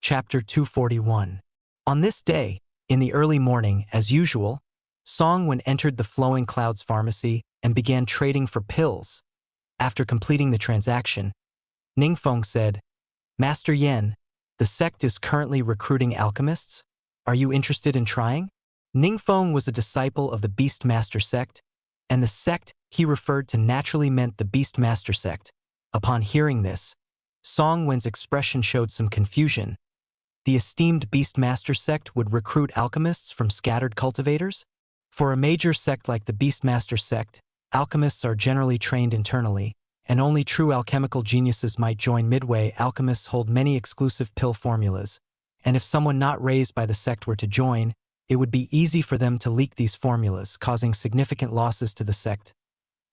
Chapter 241. On this day, in the early morning, as usual, Song-Wen entered the Flowing Clouds pharmacy and began trading for pills. After completing the transaction, Ningfeng said, "Master Yan, the sect is currently recruiting alchemists. Are you interested in trying?" Ningfeng was a disciple of the Beastmaster sect, and the sect he referred to naturally meant the Beastmaster sect. Upon hearing this, Song-Wen's expression showed some confusion. The esteemed Beastmaster sect would recruit alchemists from scattered cultivators? For a major sect like the Beastmaster sect, alchemists are generally trained internally, and only true alchemical geniuses might join. Midway, alchemists hold many exclusive pill formulas, and if someone not raised by the sect were to join, it would be easy for them to leak these formulas, causing significant losses to the sect.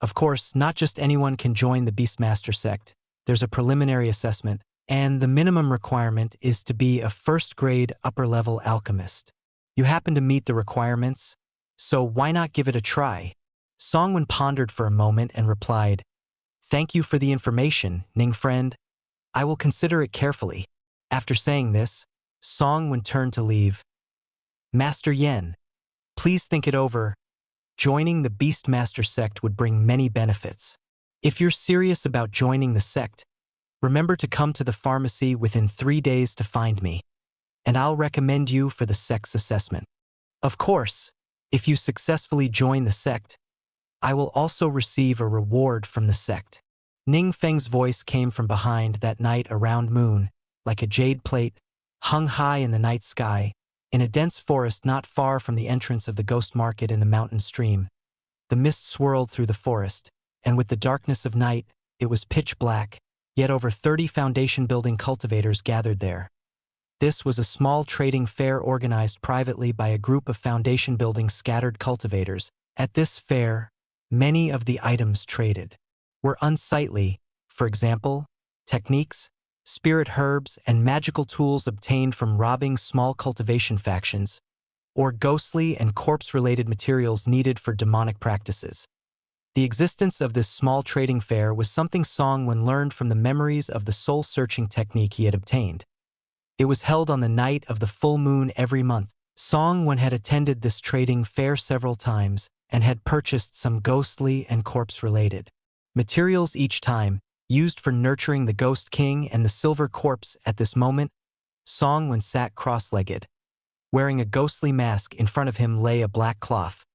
Of course, not just anyone can join the Beastmaster sect. There's a preliminary assessment, and the minimum requirement is to be a first-grade upper-level alchemist. You happen to meet the requirements, so why not give it a try? Song-Wen pondered for a moment and replied, "Thank you for the information, Ning friend. I will consider it carefully." After saying this, Song-Wen turned to leave. "Master Yan, please think it over. Joining the Beastmaster sect would bring many benefits. If you're serious about joining the sect, remember to come to the pharmacy within 3 days to find me, and I'll recommend you for the sect's assessment. Of course, if you successfully join the sect, I will also receive a reward from the sect." Ning Feng's voice came from behind that night. A round moon, like a jade plate, hung high in the night sky, in a dense forest not far from the entrance of the ghost market in the mountain stream. The mist swirled through the forest, and with the darkness of night, it was pitch black, yet over 30 foundation-building cultivators gathered there. This was a small trading fair organized privately by a group of foundation-building scattered cultivators. At this fair, many of the items traded were unsightly, for example, techniques, spirit herbs, and magical tools obtained from robbing small cultivation factions, or ghostly and corpse-related materials needed for demonic practices. The existence of this small trading fair was something Song-Wen learned from the memories of the soul-searching technique he had obtained. It was held on the night of the full moon every month. Song-Wen had attended this trading fair several times and had purchased some ghostly and corpse-related materials each time, used for nurturing the Ghost King and the Silver Corpse. At this moment, Song-Wen sat cross-legged. Wearing a ghostly mask, in front of him lay a black cloth,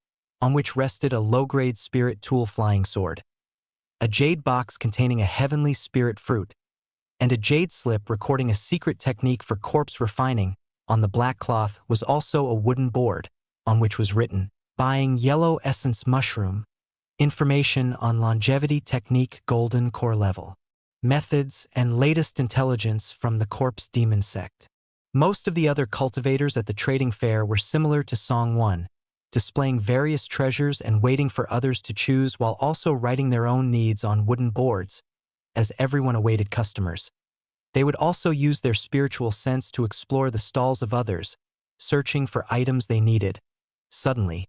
on which rested a low-grade spirit tool flying sword, a jade box containing a heavenly spirit fruit, and a jade slip recording a secret technique for corpse refining. On the black cloth was also a wooden board, on which was written, "Buying yellow essence mushroom. Information on longevity technique golden core level. Methods and latest intelligence from the corpse demon sect." Most of the other cultivators at the trading fair were similar to Song-Wen, displaying various treasures and waiting for others to choose while also writing their own needs on wooden boards, as everyone awaited customers. They would also use their spiritual sense to explore the stalls of others, searching for items they needed. Suddenly,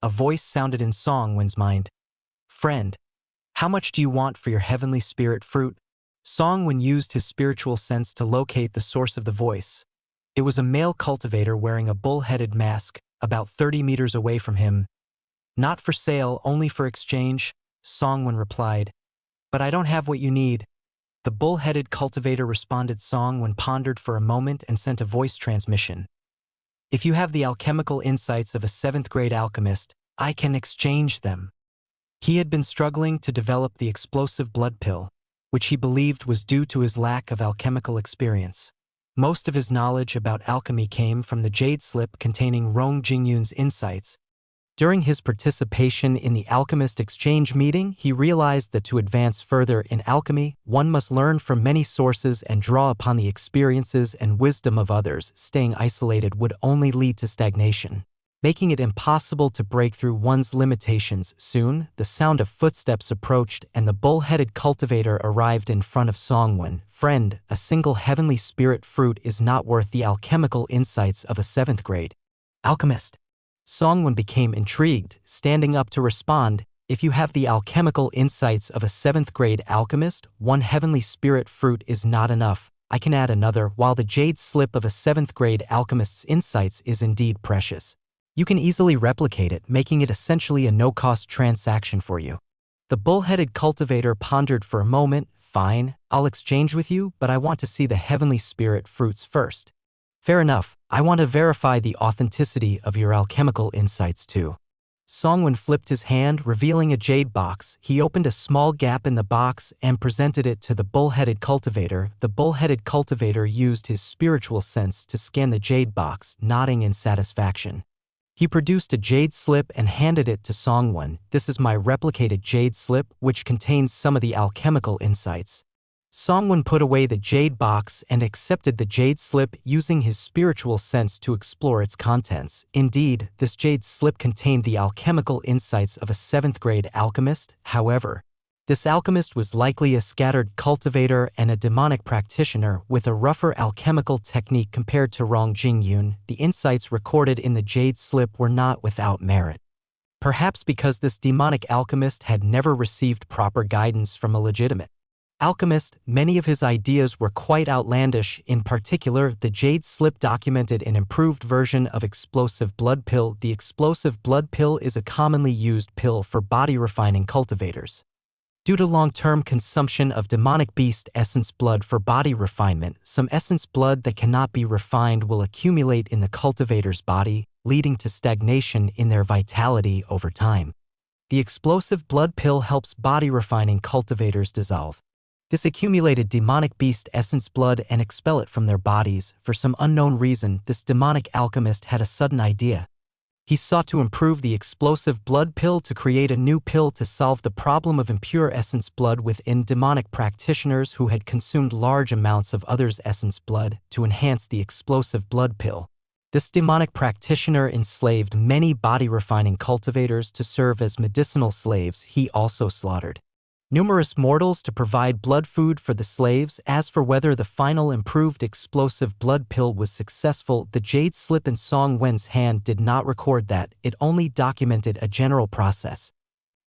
a voice sounded in Song-Wen's mind. "Friend, how much do you want for your heavenly spirit fruit?" Song-Wen used his spiritual sense to locate the source of the voice. It was a male cultivator wearing a bull-headed mask, about 30 meters away from him. "Not for sale, only for exchange," Song-Wen replied. "But I don't have what you need." The bull-headed cultivator responded. Song-Wen pondered for a moment and sent a voice transmission. "If you have the alchemical insights of a 7th-grade alchemist, I can exchange them." He had been struggling to develop the explosive blood pill, which he believed was due to his lack of alchemical experience. Most of his knowledge about alchemy came from the jade slip containing Rong Jingyun's insights. During his participation in the alchemist exchange meeting, he realized that to advance further in alchemy, one must learn from many sources and draw upon the experiences and wisdom of others. Staying isolated would only lead to stagnation, making it impossible to break through one's limitations. Soon, the sound of footsteps approached and the bull-headed cultivator arrived in front of Song-Wen. "Friend, a single heavenly spirit fruit is not worth the alchemical insights of a 7th-grade alchemist." Song-Wen became intrigued, standing up to respond. "If you have the alchemical insights of a 7th-grade alchemist, one heavenly spirit fruit is not enough. I can add another. While the jade slip of a 7th grade alchemist's insights is indeed precious, you can easily replicate it, making it essentially a no-cost transaction for you. The bull-headed cultivator pondered for a moment. Fine, I'll exchange with you, but I want to see the heavenly spirit fruits first. Fair enough, I want to verify the authenticity of your alchemical insights too. Songwon flipped his hand, revealing a jade box. He opened a small gap in the box and presented it to the bull-headed cultivator. The bull-headed cultivator used his spiritual sense to scan the jade box, nodding in satisfaction. He produced a jade slip and handed it to Songwon. This is my replicated jade slip, which contains some of the alchemical insights. Songwon put away the jade box and accepted the jade slip, using his spiritual sense to explore its contents. Indeed, this jade slip contained the alchemical insights of a 7th grade alchemist. However, this alchemist was likely a scattered cultivator and a demonic practitioner with a rougher alchemical technique compared to Rong Jingyun. The insights recorded in the jade slip were not without merit. Perhaps because this demonic alchemist had never received proper guidance from a legitimate alchemist, many of his ideas were quite outlandish. In particular, the jade slip documented an improved version of explosive blood pill. The explosive blood pill is a commonly used pill for body-refining cultivators. Due to long-term consumption of demonic beast essence blood for body refinement, some essence blood that cannot be refined will accumulate in the cultivator's body, leading to stagnation in their vitality over time. The explosive blood pill helps body-refining cultivators dissolve this accumulated demonic beast essence blood and expel it from their bodies. For some unknown reason, this demonic alchemist had a sudden idea. He sought to improve the explosive blood pill to create a new pill to solve the problem of impure essence blood within demonic practitioners who had consumed large amounts of others' essence blood to enhance the explosive blood pill. This demonic practitioner enslaved many body-refining cultivators to serve as medicinal slaves. He also slaughtered numerous mortals to provide blood food for the slaves. As for whether the final improved explosive blood pill was successful, the jade slip in Songwen's hand did not record that. It only documented a general process.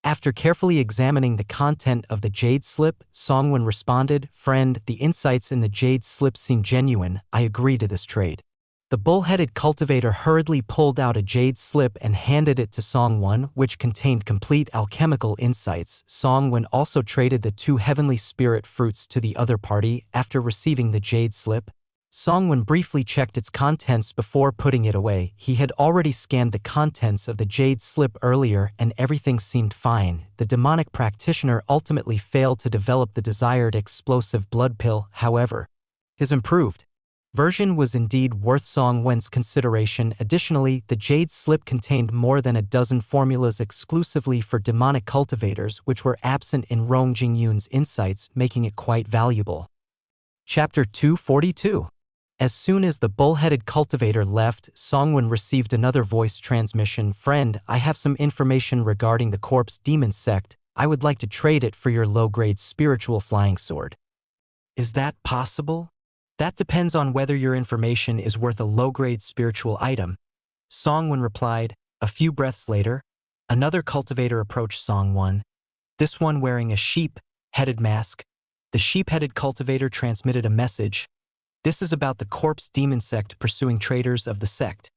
After carefully examining the content of the jade slip, Songwen responded, "Friend, the insights in the jade slip seem genuine. I agree to this trade." The bull-headed cultivator hurriedly pulled out a jade slip and handed it to Songwon, which contained complete alchemical insights. Songwon also traded the 2 heavenly spirit fruits to the other party. After receiving the jade slip, Songwon briefly checked its contents before putting it away. He had already scanned the contents of the jade slip earlier and everything seemed fine. The demonic practitioner ultimately failed to develop the desired explosive blood pill. However, his improved version was indeed worth Songwen's consideration. Additionally, the jade slip contained more than a dozen formulas exclusively for demonic cultivators, which were absent in Rong Jingyun's insights, making it quite valuable. Chapter 242. As soon as the bull-headed cultivator left, Songwen received another voice transmission. "Friend, I have some information regarding the corpse demon sect. I would like to trade it for your low-grade spiritual flying sword." "Is that possible?" "That depends on whether your information is worth a low-grade spiritual item," Songwon replied. A few breaths later, another cultivator approached Songwon, this one wearing a sheep-headed mask. The sheep-headed cultivator transmitted a message. "This is about the corpse demon sect pursuing traitors of the sect."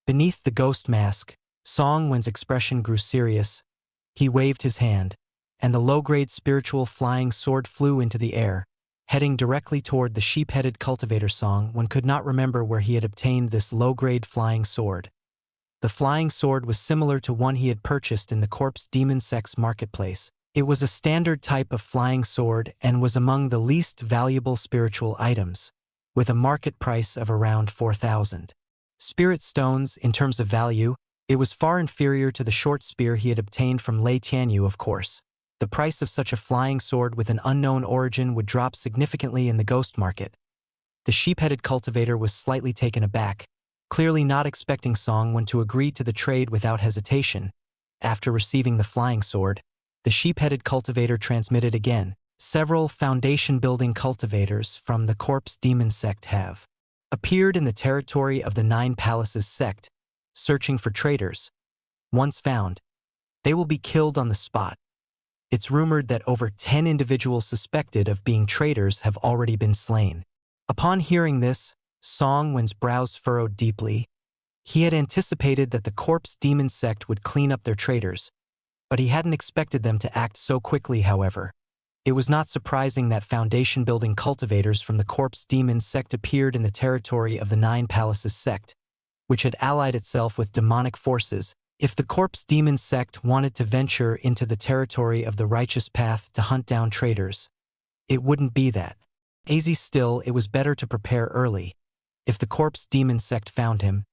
Beneath the ghost mask, Songwen's expression grew serious. He waved his hand, and the low-grade spiritual flying sword flew into the air, heading directly toward the sheep-headed cultivator. Songwon could not remember where he had obtained this low-grade flying sword. The flying sword was similar to one he had purchased in the corpse demon sect's marketplace. It was a standard type of flying sword and was among the least valuable spiritual items, with a market price of around 4,000 spirit stones. In terms of value, it was far inferior to the short spear he had obtained from Lei Tianyu. Of course, the price of such a flying sword with an unknown origin would drop significantly in the ghost market. The sheep-headed cultivator was slightly taken aback, clearly not expecting Songwon to agree to the trade without hesitation. After receiving the flying sword, the sheep-headed cultivator transmitted again. "Several foundation-building cultivators from the corpse demon sect have appeared in the territory of the 9 Palaces sect, searching for traitors. Once found, they will be killed on the spot. It's rumored that over 10 individuals suspected of being traitors have already been slain." Upon hearing this, Song Wen's brows furrowed deeply. He had anticipated that the corpse demon sect would clean up their traitors, but he hadn't expected them to act so quickly, however. It was not surprising that foundation-building cultivators from the corpse demon sect appeared in the territory of the Nine Palaces sect, which had allied itself with demonic forces. If the corpse demon sect wanted to venture into the territory of the righteous path to hunt down traitors, it wouldn't be that easy. Still, it was better to prepare early. If the corpse demon sect found him,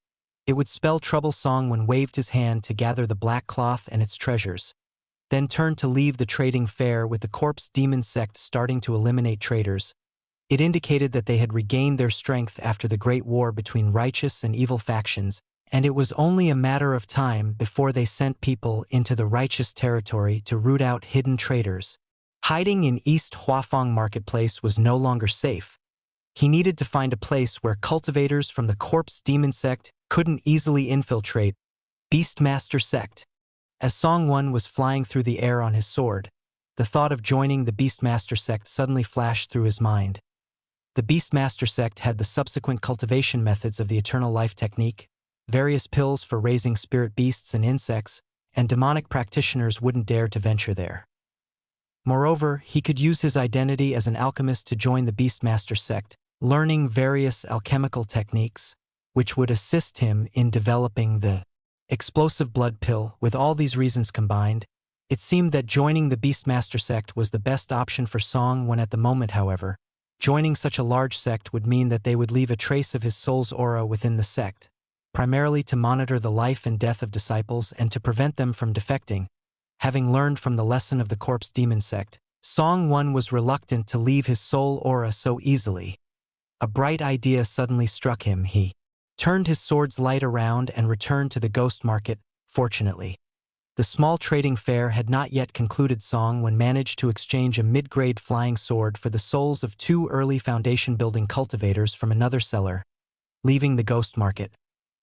it would spell trouble. Song Wen waved his hand to gather the black cloth and its treasures, then turned to leave the trading fair. With the corpse demon sect starting to eliminate traitors, it indicated that they had regained their strength after the great war between righteous and evil factions, and it was only a matter of time before they sent people into the righteous territory to root out hidden traitors. Hiding in East Huafeng Marketplace was no longer safe. He needed to find a place where cultivators from the corpse demon sect couldn't easily infiltrate. Beastmaster sect. As Song Wen was flying through the air on his sword, the thought of joining the Beastmaster sect suddenly flashed through his mind. The Beastmaster sect had the subsequent cultivation methods of the Eternal Life Technique, various pills for raising spirit beasts and insects, and demonic practitioners wouldn't dare to venture there. Moreover, he could use his identity as an alchemist to join the Beastmaster sect, learning various alchemical techniques, which would assist him in developing the explosive blood pill. With all these reasons combined, it seemed that joining the Beastmaster sect was the best option for Song Wen at the moment. However, joining such a large sect would mean that they would leave a trace of his soul's aura within the sect, primarily to monitor the life and death of disciples and to prevent them from defecting. Having learned from the lesson of the corpse demon sect, Song Wen was reluctant to leave his soul aura so easily. A bright idea suddenly struck him. He turned his sword's light around and returned to the ghost market. Fortunately, the small trading fair had not yet concluded. Song Wen managed to exchange a mid-grade flying sword for the souls of 2 early foundation-building cultivators from another seller. Leaving the ghost market,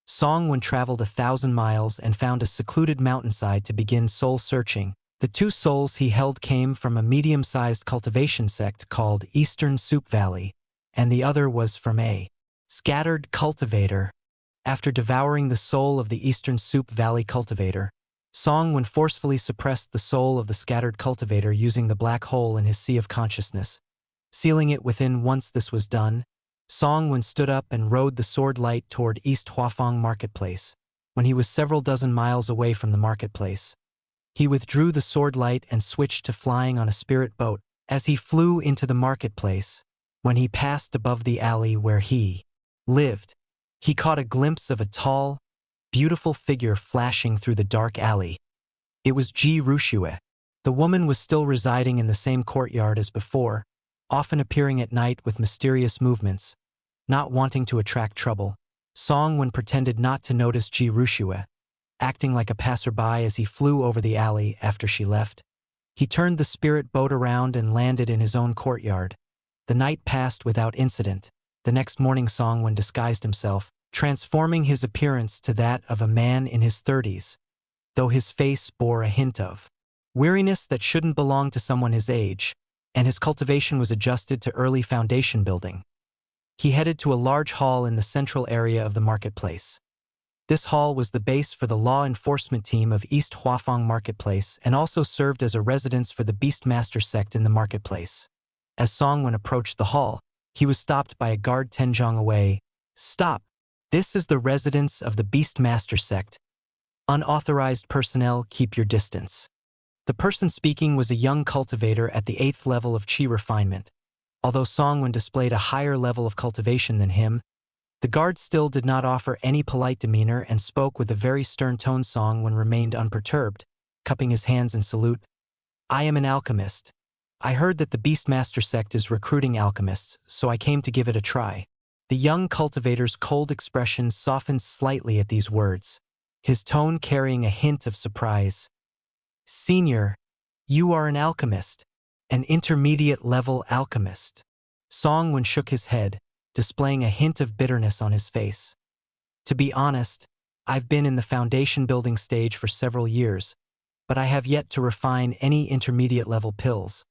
Song Wen traveled 1,000 miles and found a secluded mountainside to begin soul searching. The 2 souls he held came from a medium-sized cultivation sect called Eastern Soup Valley, and the other was from a scattered cultivator. After devouring the soul of the Eastern Soup Valley cultivator, Song Wen forcefully suppressed the soul of the scattered cultivator using the black hole in his sea of consciousness, sealing it within. Once this was done, Song Wen stood up and rode the sword light toward East Huafeng Marketplace. When he was several dozen miles away from the marketplace, he withdrew the sword light and switched to flying on a spirit boat. As he flew into the marketplace, when he passed above the alley where he lived, he caught a glimpse of a tall, beautiful figure flashing through the dark alley. It was Ji Rushue. The woman was still residing in the same courtyard as before, often appearing at night with mysterious movements. Not wanting to attract trouble, Song Wen pretended not to notice Ji Rushue, acting like a passerby as he flew over the alley. After she left, he turned the spirit boat around and landed in his own courtyard. The night passed without incident. The next morning, Song Wen disguised himself, transforming his appearance to that of a man in his 30s, though his face bore a hint of weariness that shouldn't belong to someone his age, and his cultivation was adjusted to early foundation building. He headed to a large hall in the central area of the marketplace. This hall was the base for the law enforcement team of East Huafeng Marketplace and also served as a residence for the Beastmaster sect in the marketplace. As Song Wen approached the hall, he was stopped by a guard 10 zhang away. "Stop! This is the residence of the Beastmaster sect. Unauthorized personnel, keep your distance." The person speaking was a young cultivator at the 8th level of Qi refinement. Although Song Wen displayed a higher level of cultivation than him, the guard still did not offer any polite demeanor and spoke with a very stern tone. Song Wen remained unperturbed, cupping his hands in salute. "I am an alchemist. I heard that the Beastmaster sect is recruiting alchemists, so I came to give it a try." The young cultivator's cold expression softened slightly at these words, his tone carrying a hint of surprise. "Senior, you are an alchemist, an intermediate-level alchemist." Song Wen shook his head, displaying a hint of bitterness on his face. "To be honest, I've been in the foundation-building stage for several years, but I have yet to refine any intermediate-level pills.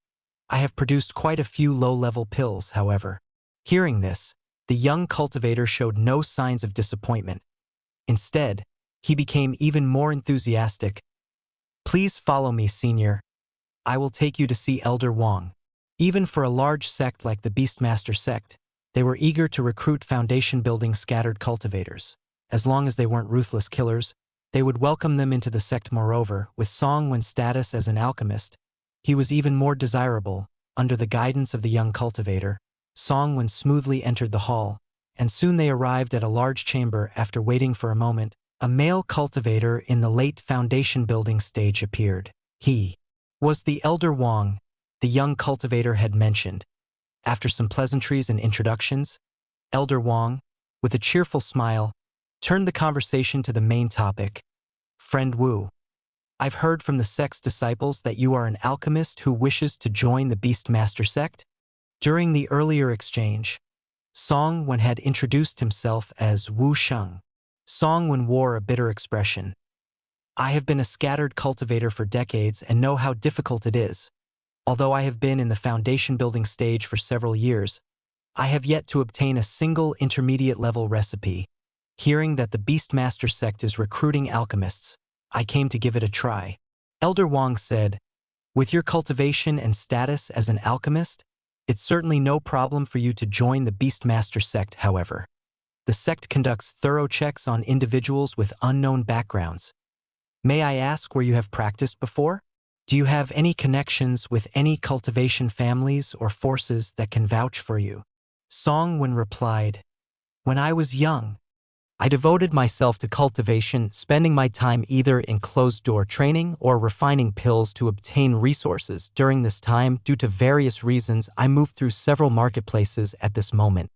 I have produced quite a few low-level pills, however. Hearing this, the young cultivator showed no signs of disappointment. Instead, he became even more enthusiastic. "Please follow me, Senior. I will take you to see Elder Wang." Even for a large sect like the Beastmaster sect, they were eager to recruit foundation-building scattered cultivators. As long as they weren't ruthless killers, they would welcome them into the sect. Moreover, with Song Wen's status as an alchemist, he was even more desirable. Under the guidance of the young cultivator, Song Wen smoothly entered the hall, and soon they arrived at a large chamber. After waiting for a moment, a male cultivator in the late foundation-building stage appeared. He was the Elder Wang the young cultivator had mentioned. After some pleasantries and introductions, Elder Wang, with a cheerful smile, turned the conversation to the main topic. "Friend Wu, I've heard from the sect's disciples that you are an alchemist who wishes to join the Beastmaster sect." During the earlier exchange, Song Wen had introduced himself as Wu Sheng. Song Wen wore a bitter expression. "I have been a scattered cultivator for decades and know how difficult it is. Although I have been in the foundation-building stage for several years, I have yet to obtain a single intermediate-level recipe. Hearing that the Beastmaster sect is recruiting alchemists, I came to give it a try." Elder Wang said, "With your cultivation and status as an alchemist, it's certainly no problem for you to join the Beastmaster sect. However, the sect conducts thorough checks on individuals with unknown backgrounds. May I ask where you have practiced before? Do you have any connections with any cultivation families or forces that can vouch for you?" Song Wen replied, "When I was young, I devoted myself to cultivation, spending my time either in closed-door training or refining pills to obtain resources. During this time, due to various reasons, I moved through several marketplaces at this moment.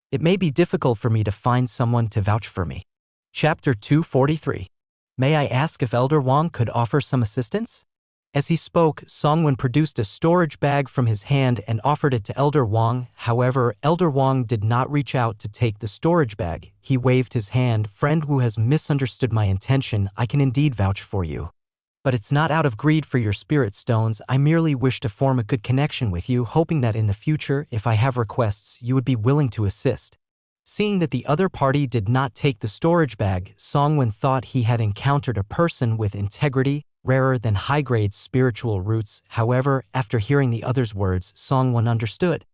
It may be difficult for me to find someone to vouch for me." Chapter 243. May I ask if Elder Wang could offer some assistance? As he spoke, Song Wen produced a storage bag from his hand and offered it to Elder Wang. However, Elder Wang did not reach out to take the storage bag. He waved his hand. "Friend Wu has misunderstood my intention. I can indeed vouch for you. But it's not out of greed for your spirit stones. I merely wish to form a good connection with you, hoping that in the future, if I have requests, you would be willing to assist." Seeing that the other party did not take the storage bag, Song Wen thought he had encountered a person with integrity, rarer than high-grade spiritual roots. However, after hearing the other's words, Song Wen understood.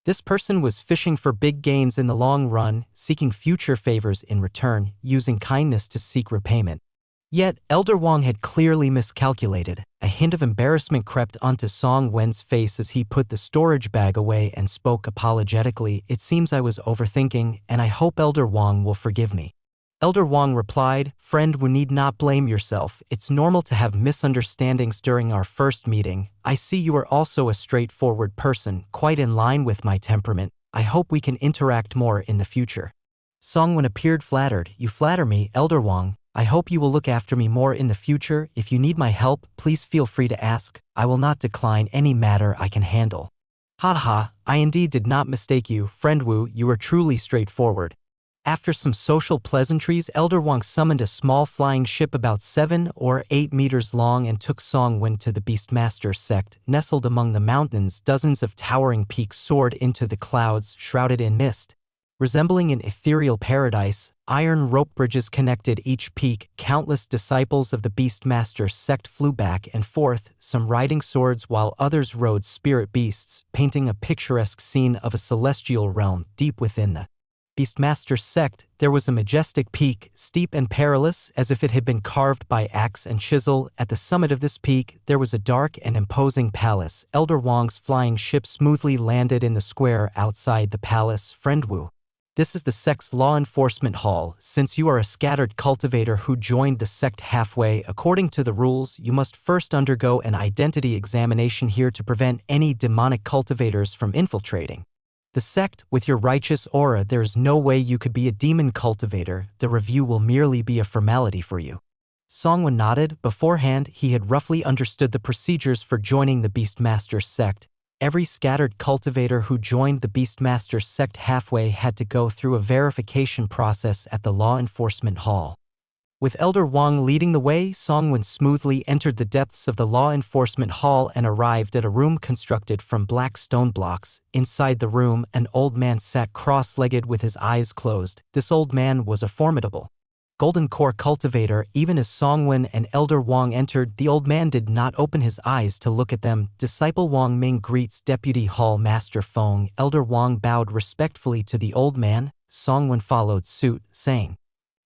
This person was fishing for big gains in the long run, seeking future favors in return, using kindness to seek repayment. Yet, Elder Wang had clearly miscalculated. A hint of embarrassment crept onto Song Wen's face as he put the storage bag away and spoke apologetically. "It seems I was overthinking, and I hope Elder Wang will forgive me." Elder Wang replied, "Friend Wu, need not blame yourself. It's normal to have misunderstandings during our first meeting. I see you are also a straightforward person, quite in line with my temperament. I hope we can interact more in the future." Song Wen appeared flattered. "You flatter me, Elder Wang. I hope you will look after me more in the future. If you need my help, please feel free to ask. I will not decline any matter I can handle." "Haha, I indeed did not mistake you. Friend Wu, you are truly straightforward." After some social pleasantries, Elder Wang summoned a small flying ship about 7 or 8 meters long and took Song Wen to the Beastmaster sect. Nestled among the mountains, dozens of towering peaks soared into the clouds, shrouded in mist. Resembling an ethereal paradise, iron rope bridges connected each peak. Countless disciples of the Beastmaster sect flew back and forth, some riding swords while others rode spirit beasts, painting a picturesque scene of a celestial realm deep within the Beastmaster sect. There was a majestic peak, steep and perilous, as if it had been carved by axe and chisel. At the summit of this peak, there was a dark and imposing palace. Elder Wang's flying ship smoothly landed in the square outside the palace. "Friend Wu, this is the sect's law enforcement hall. Since you are a scattered cultivator who joined the sect halfway, according to the rules, you must first undergo an identity examination here to prevent any demonic cultivators from infiltrating the sect. With your righteous aura, there is no way you could be a demon cultivator. The review will merely be a formality for you." Song Wen nodded. Beforehand, he had roughly understood the procedures for joining the Beastmaster sect. Every scattered cultivator who joined the Beastmaster sect halfway had to go through a verification process at the law enforcement hall. With Elder Wang leading the way, Songwen smoothly entered the depths of the law enforcement hall and arrived at a room constructed from black stone blocks. Inside the room, an old man sat cross-legged with his eyes closed. This old man was a formidable golden core cultivator. Even as Songwen and Elder Wang entered, the old man did not open his eyes to look at them. Disciple Wang Ming greets Deputy Hall Master Feng. Elder Wang bowed respectfully to the old man. Songwen followed suit, saying,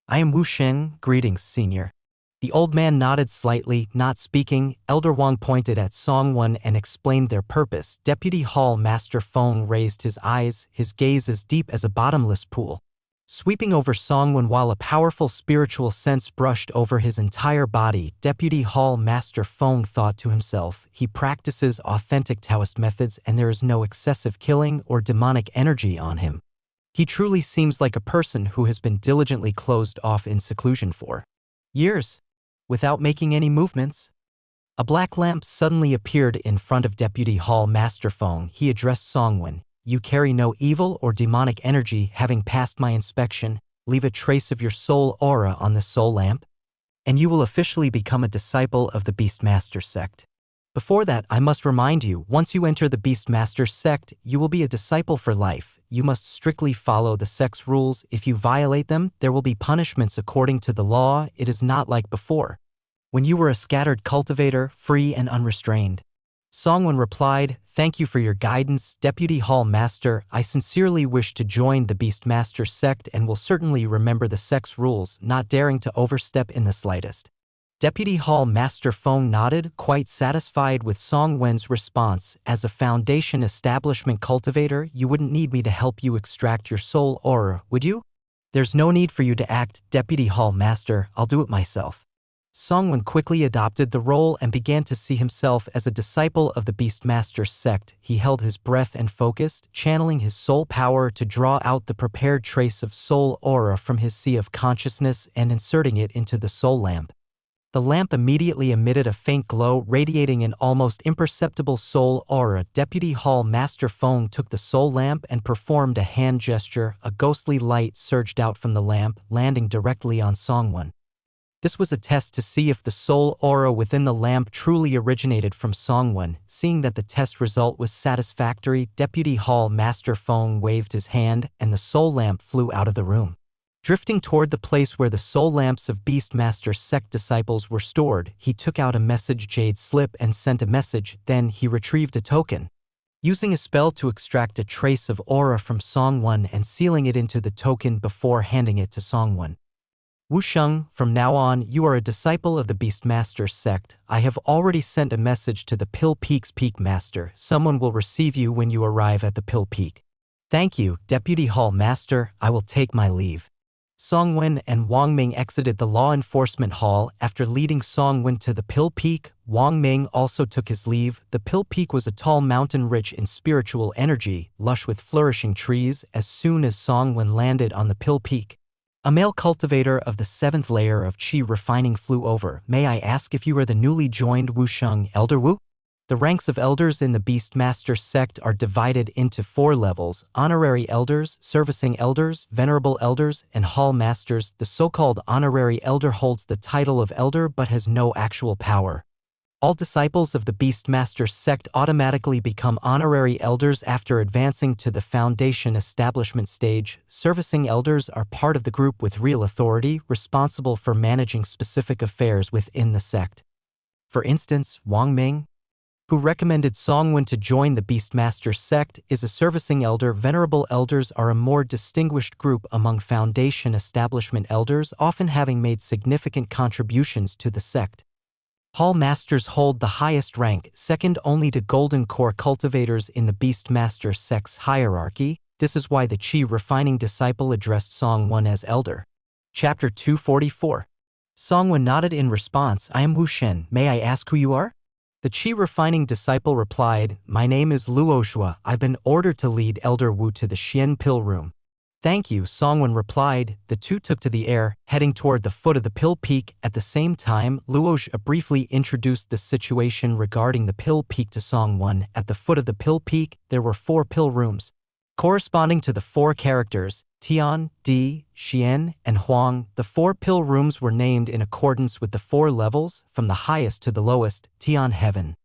"I am Wu Shen, greetings, senior." The old man nodded slightly, not speaking. Elder Wang pointed at Songwen and explained their purpose. Deputy Hall Master Feng raised his eyes, his gaze as deep as a bottomless pool, sweeping over Songwen while a powerful spiritual sense brushed over his entire body. Deputy Hall Master Feng thought to himself, he practices authentic Taoist methods and there is no excessive killing or demonic energy on him. He truly seems like a person who has been diligently closed off in seclusion for years, without making any movements. A black lamp suddenly appeared in front of Deputy Hall Master Feng. He addressed Songwen, "You carry no evil or demonic energy. Having passed my inspection, leave a trace of your soul aura on the soul lamp, and you will officially become a disciple of the Beastmaster sect. Before that, I must remind you, once you enter the Beastmaster sect, you will be a disciple for life. You must strictly follow the sect's rules. If you violate them, there will be punishments according to the law. It is not like before, when you were a scattered cultivator, free and unrestrained." Songwen replied, "Thank you for your guidance, Deputy Hall Master. I sincerely wish to join the Beastmaster sect and will certainly remember the sect's rules, not daring to overstep in the slightest." Deputy Hall Master Feng nodded, quite satisfied with Songwen's response. "As a Foundation establishment cultivator, you wouldn't need me to help you extract your soul aura, would you?" "There's no need for you to act, Deputy Hall Master. I'll do it myself." Songwen quickly adopted the role and began to see himself as a disciple of the Beastmaster sect. He held his breath and focused, channeling his soul power to draw out the prepared trace of soul aura from his sea of consciousness and inserting it into the soul lamp. The lamp immediately emitted a faint glow, radiating an almost imperceptible soul aura. Deputy Hall Master Feng took the soul lamp and performed a hand gesture. A ghostly light surged out from the lamp, landing directly on Songwen. This was a test to see if the soul aura within the lamp truly originated from Songwen. Seeing that the test result was satisfactory, Deputy Hall Master Feng waved his hand, and the soul lamp flew out of the room, drifting toward the place where the soul lamps of Beastmaster sect disciples were stored. He took out a message jade slip and sent a message, then he retrieved a token, using a spell to extract a trace of aura from Songwen and sealing it into the token before handing it to Songwen. "Wu Sheng, from now on, you are a disciple of the Beastmaster sect. I have already sent a message to the Pill Peak's Peak Master. Someone will receive you when you arrive at the Pill Peak." "Thank you, Deputy Hall Master. I will take my leave." Songwen and Wang Ming exited the law enforcement hall. After leading Songwen to the Pill Peak, Wang Ming also took his leave. The Pill Peak was a tall mountain rich in spiritual energy, lush with flourishing trees. As soon as Songwen landed on the Pill Peak, a male cultivator of the 7th layer of Qi refining flew over. "May I ask if you are the newly joined Wu Sheng, Elder Wu?" The ranks of elders in the Beastmaster sect are divided into 4 levels: honorary elders, servicing elders, venerable elders, and hall masters. The so-called honorary elder holds the title of elder but has no actual power. All disciples of the Beastmaster sect automatically become honorary elders after advancing to the Foundation establishment stage. Servicing elders are part of the group with real authority, responsible for managing specific affairs within the sect. For instance, Wang Ming, who recommended Songwen to join the Beastmaster sect, is a servicing elder. Venerable elders are a more distinguished group among Foundation establishment elders, often having made significant contributions to the sect. Hall Masters hold the highest rank, second only to Golden Core cultivators in the Beastmaster sect's hierarchy. This is why the Qi refining disciple addressed Songwen as elder. Chapter 244. Songwen nodded in response. "I am Wu Shen. May I ask who you are?" The Qi refining disciple replied, "My name is Luoshua. I've been ordered to lead Elder Wu to the Xian Pill Room." "Thank you," Songwen replied. The two took to the air, heading toward the foot of the Pill Peak. At the same time, Luoshua briefly introduced the situation regarding the Pill Peak to Songwen. At the foot of the Pill Peak, there were 4 pill rooms, Corresponding to the four characters, Tian, Di, Xian, and Huang, the four pill rooms were named in accordance with the four levels, from the highest to the lowest, Tian heaven,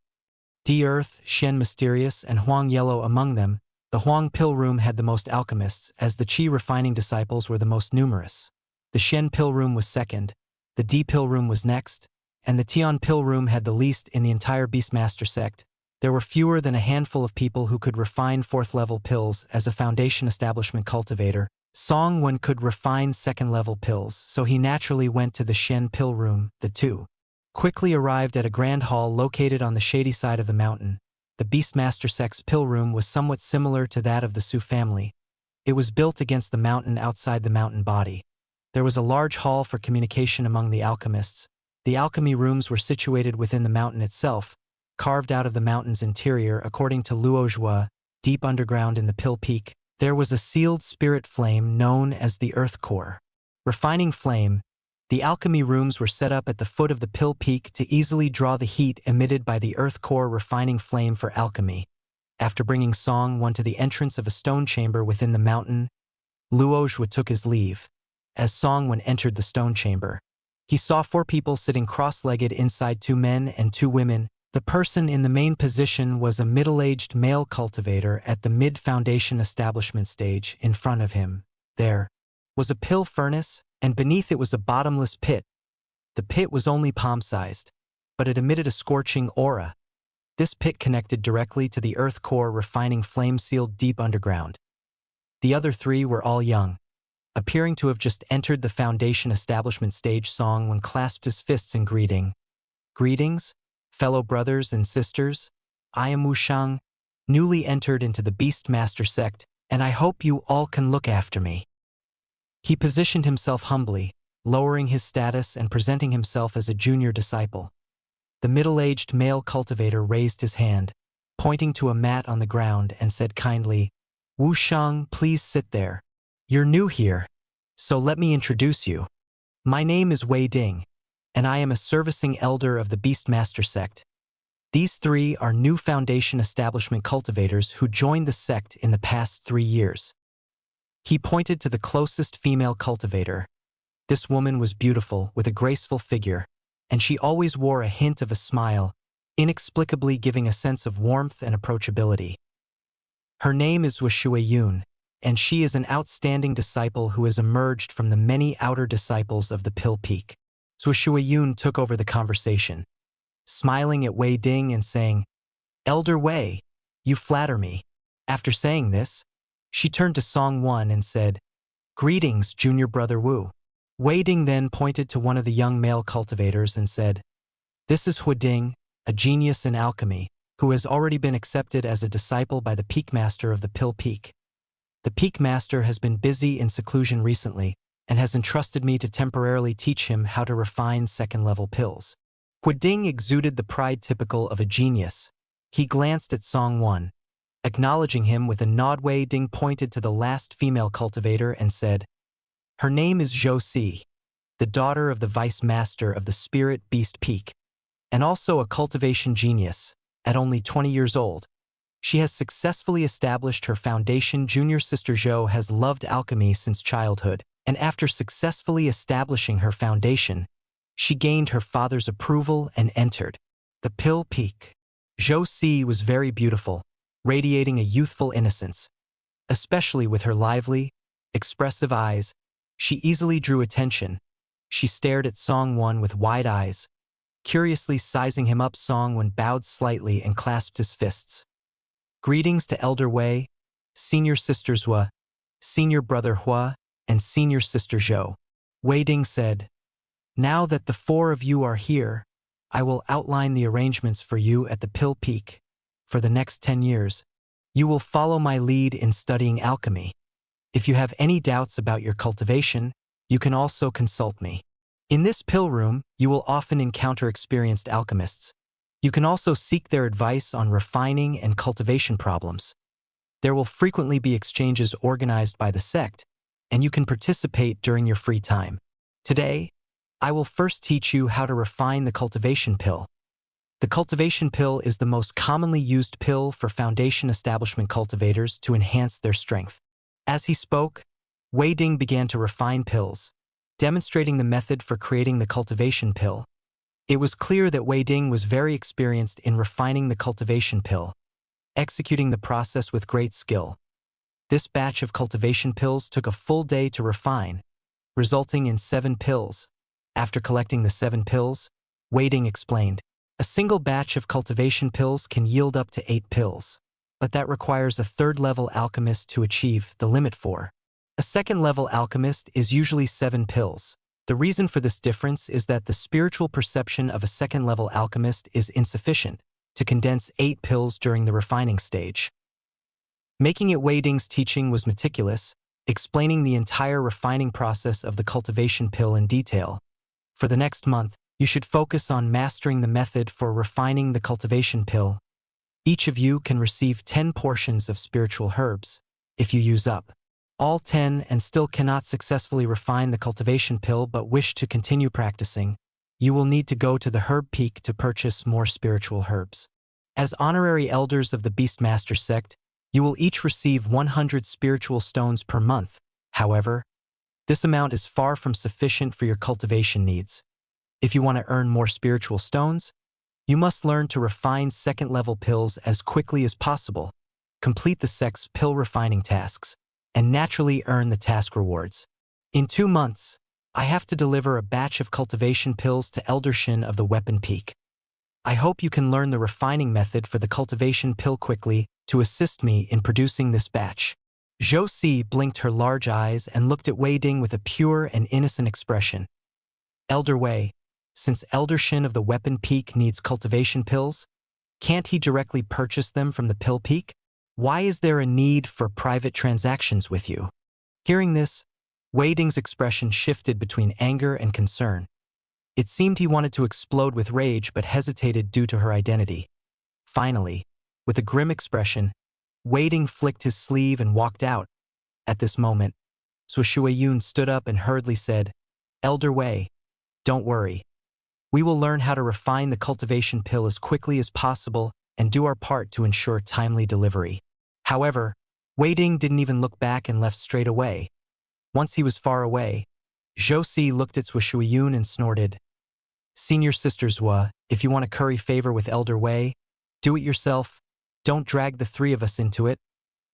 Di earth, Xian mysterious, and Huang yellow. Among them, the Huang pill room had the most alchemists, as the Qi refining disciples were the most numerous. The Xian pill room was second, the Di pill room was next, and the Tian pill room had the least in the entire Beastmaster sect. There were fewer than a handful of people who could refine fourth-level pills. As a foundation establishment cultivator, Song Wen could refine second-level pills, so he naturally went to the Xian pill room. The two quickly arrived at a grand hall located on the shady side of the mountain. The Beastmaster sect's pill room was somewhat similar to that of the Su family. It was built against the mountain outside the mountain body. There was a large hall for communication among the alchemists. The alchemy rooms were situated within the mountain itself, carved out of the mountain's interior. According to Luozhua, deep underground in the Pill Peak, there was a sealed spirit flame known as the Earth Core. Refining flame, the alchemy rooms were set up at the foot of the Pill Peak to easily draw the heat emitted by the Earth Core refining flame for alchemy. After bringing Song Wen to the entrance of a stone chamber within the mountain, Luozhua took his leave. As Song Wen entered the stone chamber, he saw four people sitting cross-legged inside, two men and two women. The person in the main position was a middle-aged male cultivator at the mid-foundation establishment stage. In front of him, there was a pill furnace, and beneath it was a bottomless pit. The pit was only palm-sized, but it emitted a scorching aura. This pit connected directly to the Earth Core refining flame sealed deep underground. The other three were all young, appearing to have just entered the foundation establishment stage. Song Wen clasped his fists in greeting. Greetings, fellow brothers and sisters. I am Wu Shang, newly entered into the Beastmaster sect, and I hope you all can look after me. He positioned himself humbly, lowering his status and presenting himself as a junior disciple. The middle-aged male cultivator raised his hand, pointing to a mat on the ground, and said kindly, Wu Shang, please sit there. You're new here, so let me introduce you. My name is Wei Ding, and I am a servicing elder of the Beastmaster sect. These three are new foundation establishment cultivators who joined the sect in the past 3 years. He pointed to the closest female cultivator. This woman was beautiful, with a graceful figure, and she always wore a hint of a smile, inexplicably giving a sense of warmth and approachability. Her name is Shui Yun, and she is an outstanding disciple who has emerged from the many outer disciples of the Pill Peak. Shui Yun took over the conversation, smiling at Wei Ding and saying, Elder Wei, you flatter me. After saying this, she turned to Song Wen and said, Greetings, junior brother Wu. Wei Ding then pointed to one of the young male cultivators and said, This is Hu Ding, a genius in alchemy, who has already been accepted as a disciple by the Peak Master of the Pill Peak. The Peak Master has been busy in seclusion recently, and has entrusted me to temporarily teach him how to refine second-level pills. Hu Ding exuded the pride typical of a genius. He glanced at Song Wen, acknowledging him with a nod. Wei Ding pointed to the last female cultivator and said, Her name is Zhou Si, the daughter of the Vice Master of the Spirit Beast Peak, and also a cultivation genius. At only 20 years old, she has successfully established her foundation. Junior sister Zhou has loved alchemy since childhood, and after successfully establishing her foundation, she gained her father's approval and entered the Pill Peak. Zhou Si was very beautiful, radiating a youthful innocence. Especially with her lively, expressive eyes, she easily drew attention. She stared at Song Wen with wide eyes, curiously sizing him up. Song Wen bowed slightly and clasped his fists. Greetings to Elder Wei, Senior Sister Zhua, Senior Brother Hua, and Senior Sister Zhou. Wei Ding said, Now that the four of you are here, I will outline the arrangements for you at the Pill Peak. For the next 10 years, you will follow my lead in studying alchemy. If you have any doubts about your cultivation, you can also consult me. In this pill room, you will often encounter experienced alchemists. You can also seek their advice on refining and cultivation problems. There will frequently be exchanges organized by the sect, and you can participate during your free time. Today, I will first teach you how to refine the cultivation pill. The cultivation pill is the most commonly used pill for foundation establishment cultivators to enhance their strength. As he spoke, Wei Ding began to refine pills, demonstrating the method for creating the cultivation pill. It was clear that Wei Ding was very experienced in refining the cultivation pill, executing the process with great skill. This batch of cultivation pills took a full day to refine, resulting in 7 pills. After collecting the 7 pills, Wei Ding explained, "A single batch of cultivation pills can yield up to 8 pills, but that requires a third-level alchemist to achieve the limit for. A second-level alchemist is usually 7 pills. The reason for this difference is that the spiritual perception of a second-level alchemist is insufficient to condense 8 pills during the refining stage." Making it Wei Ding's teaching was meticulous, explaining the entire refining process of the cultivation pill in detail. For the next month, you should focus on mastering the method for refining the cultivation pill. Each of you can receive 10 portions of spiritual herbs. If you use up all 10 and still cannot successfully refine the cultivation pill but wish to continue practicing, you will need to go to the herb peak to purchase more spiritual herbs. As honorary elders of the Beastmaster sect, you will each receive 100 spiritual stones per month. However, this amount is far from sufficient for your cultivation needs. If you want to earn more spiritual stones, you must learn to refine second-level pills as quickly as possible, complete the sect's pill refining tasks, and naturally earn the task rewards. In 2 months, I have to deliver a batch of cultivation pills to Elder Shin of the Weapon Peak. I hope you can learn the refining method for the cultivation pill quickly to assist me in producing this batch. Zhou Si blinked her large eyes and looked at Wei Ding with a pure and innocent expression. "Elder Wei, since Elder Shin of the Weapon Peak needs cultivation pills, can't he directly purchase them from the Pill Peak? Why is there a need for private transactions with you?" Hearing this, Wei Ding's expression shifted between anger and concern. It seemed he wanted to explode with rage but hesitated due to her identity. Finally, with a grim expression, Wei Ding flicked his sleeve and walked out. At this moment, Shueyun stood up and hurriedly said, "Elder Wei, don't worry. We will learn how to refine the cultivation pill as quickly as possible and do our part to ensure timely delivery." However, Wei Ding didn't even look back and left straight away. Once he was far away, Zhou Si looked at Shueyun and snorted, "Senior Sister Zhua, if you want to curry favor with Elder Wei, do it yourself. Don't drag the 3 of us into it.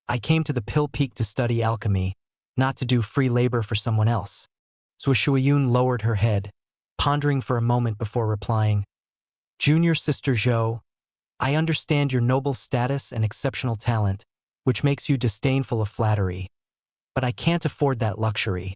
I came to the Pill Peak to study alchemy, not to do free labor for someone else." Shueyun lowered her head, pondering for a moment before replying, "Junior Sister Zhou, I understand your noble status and exceptional talent, which makes you disdainful of flattery. But I can't afford that luxury.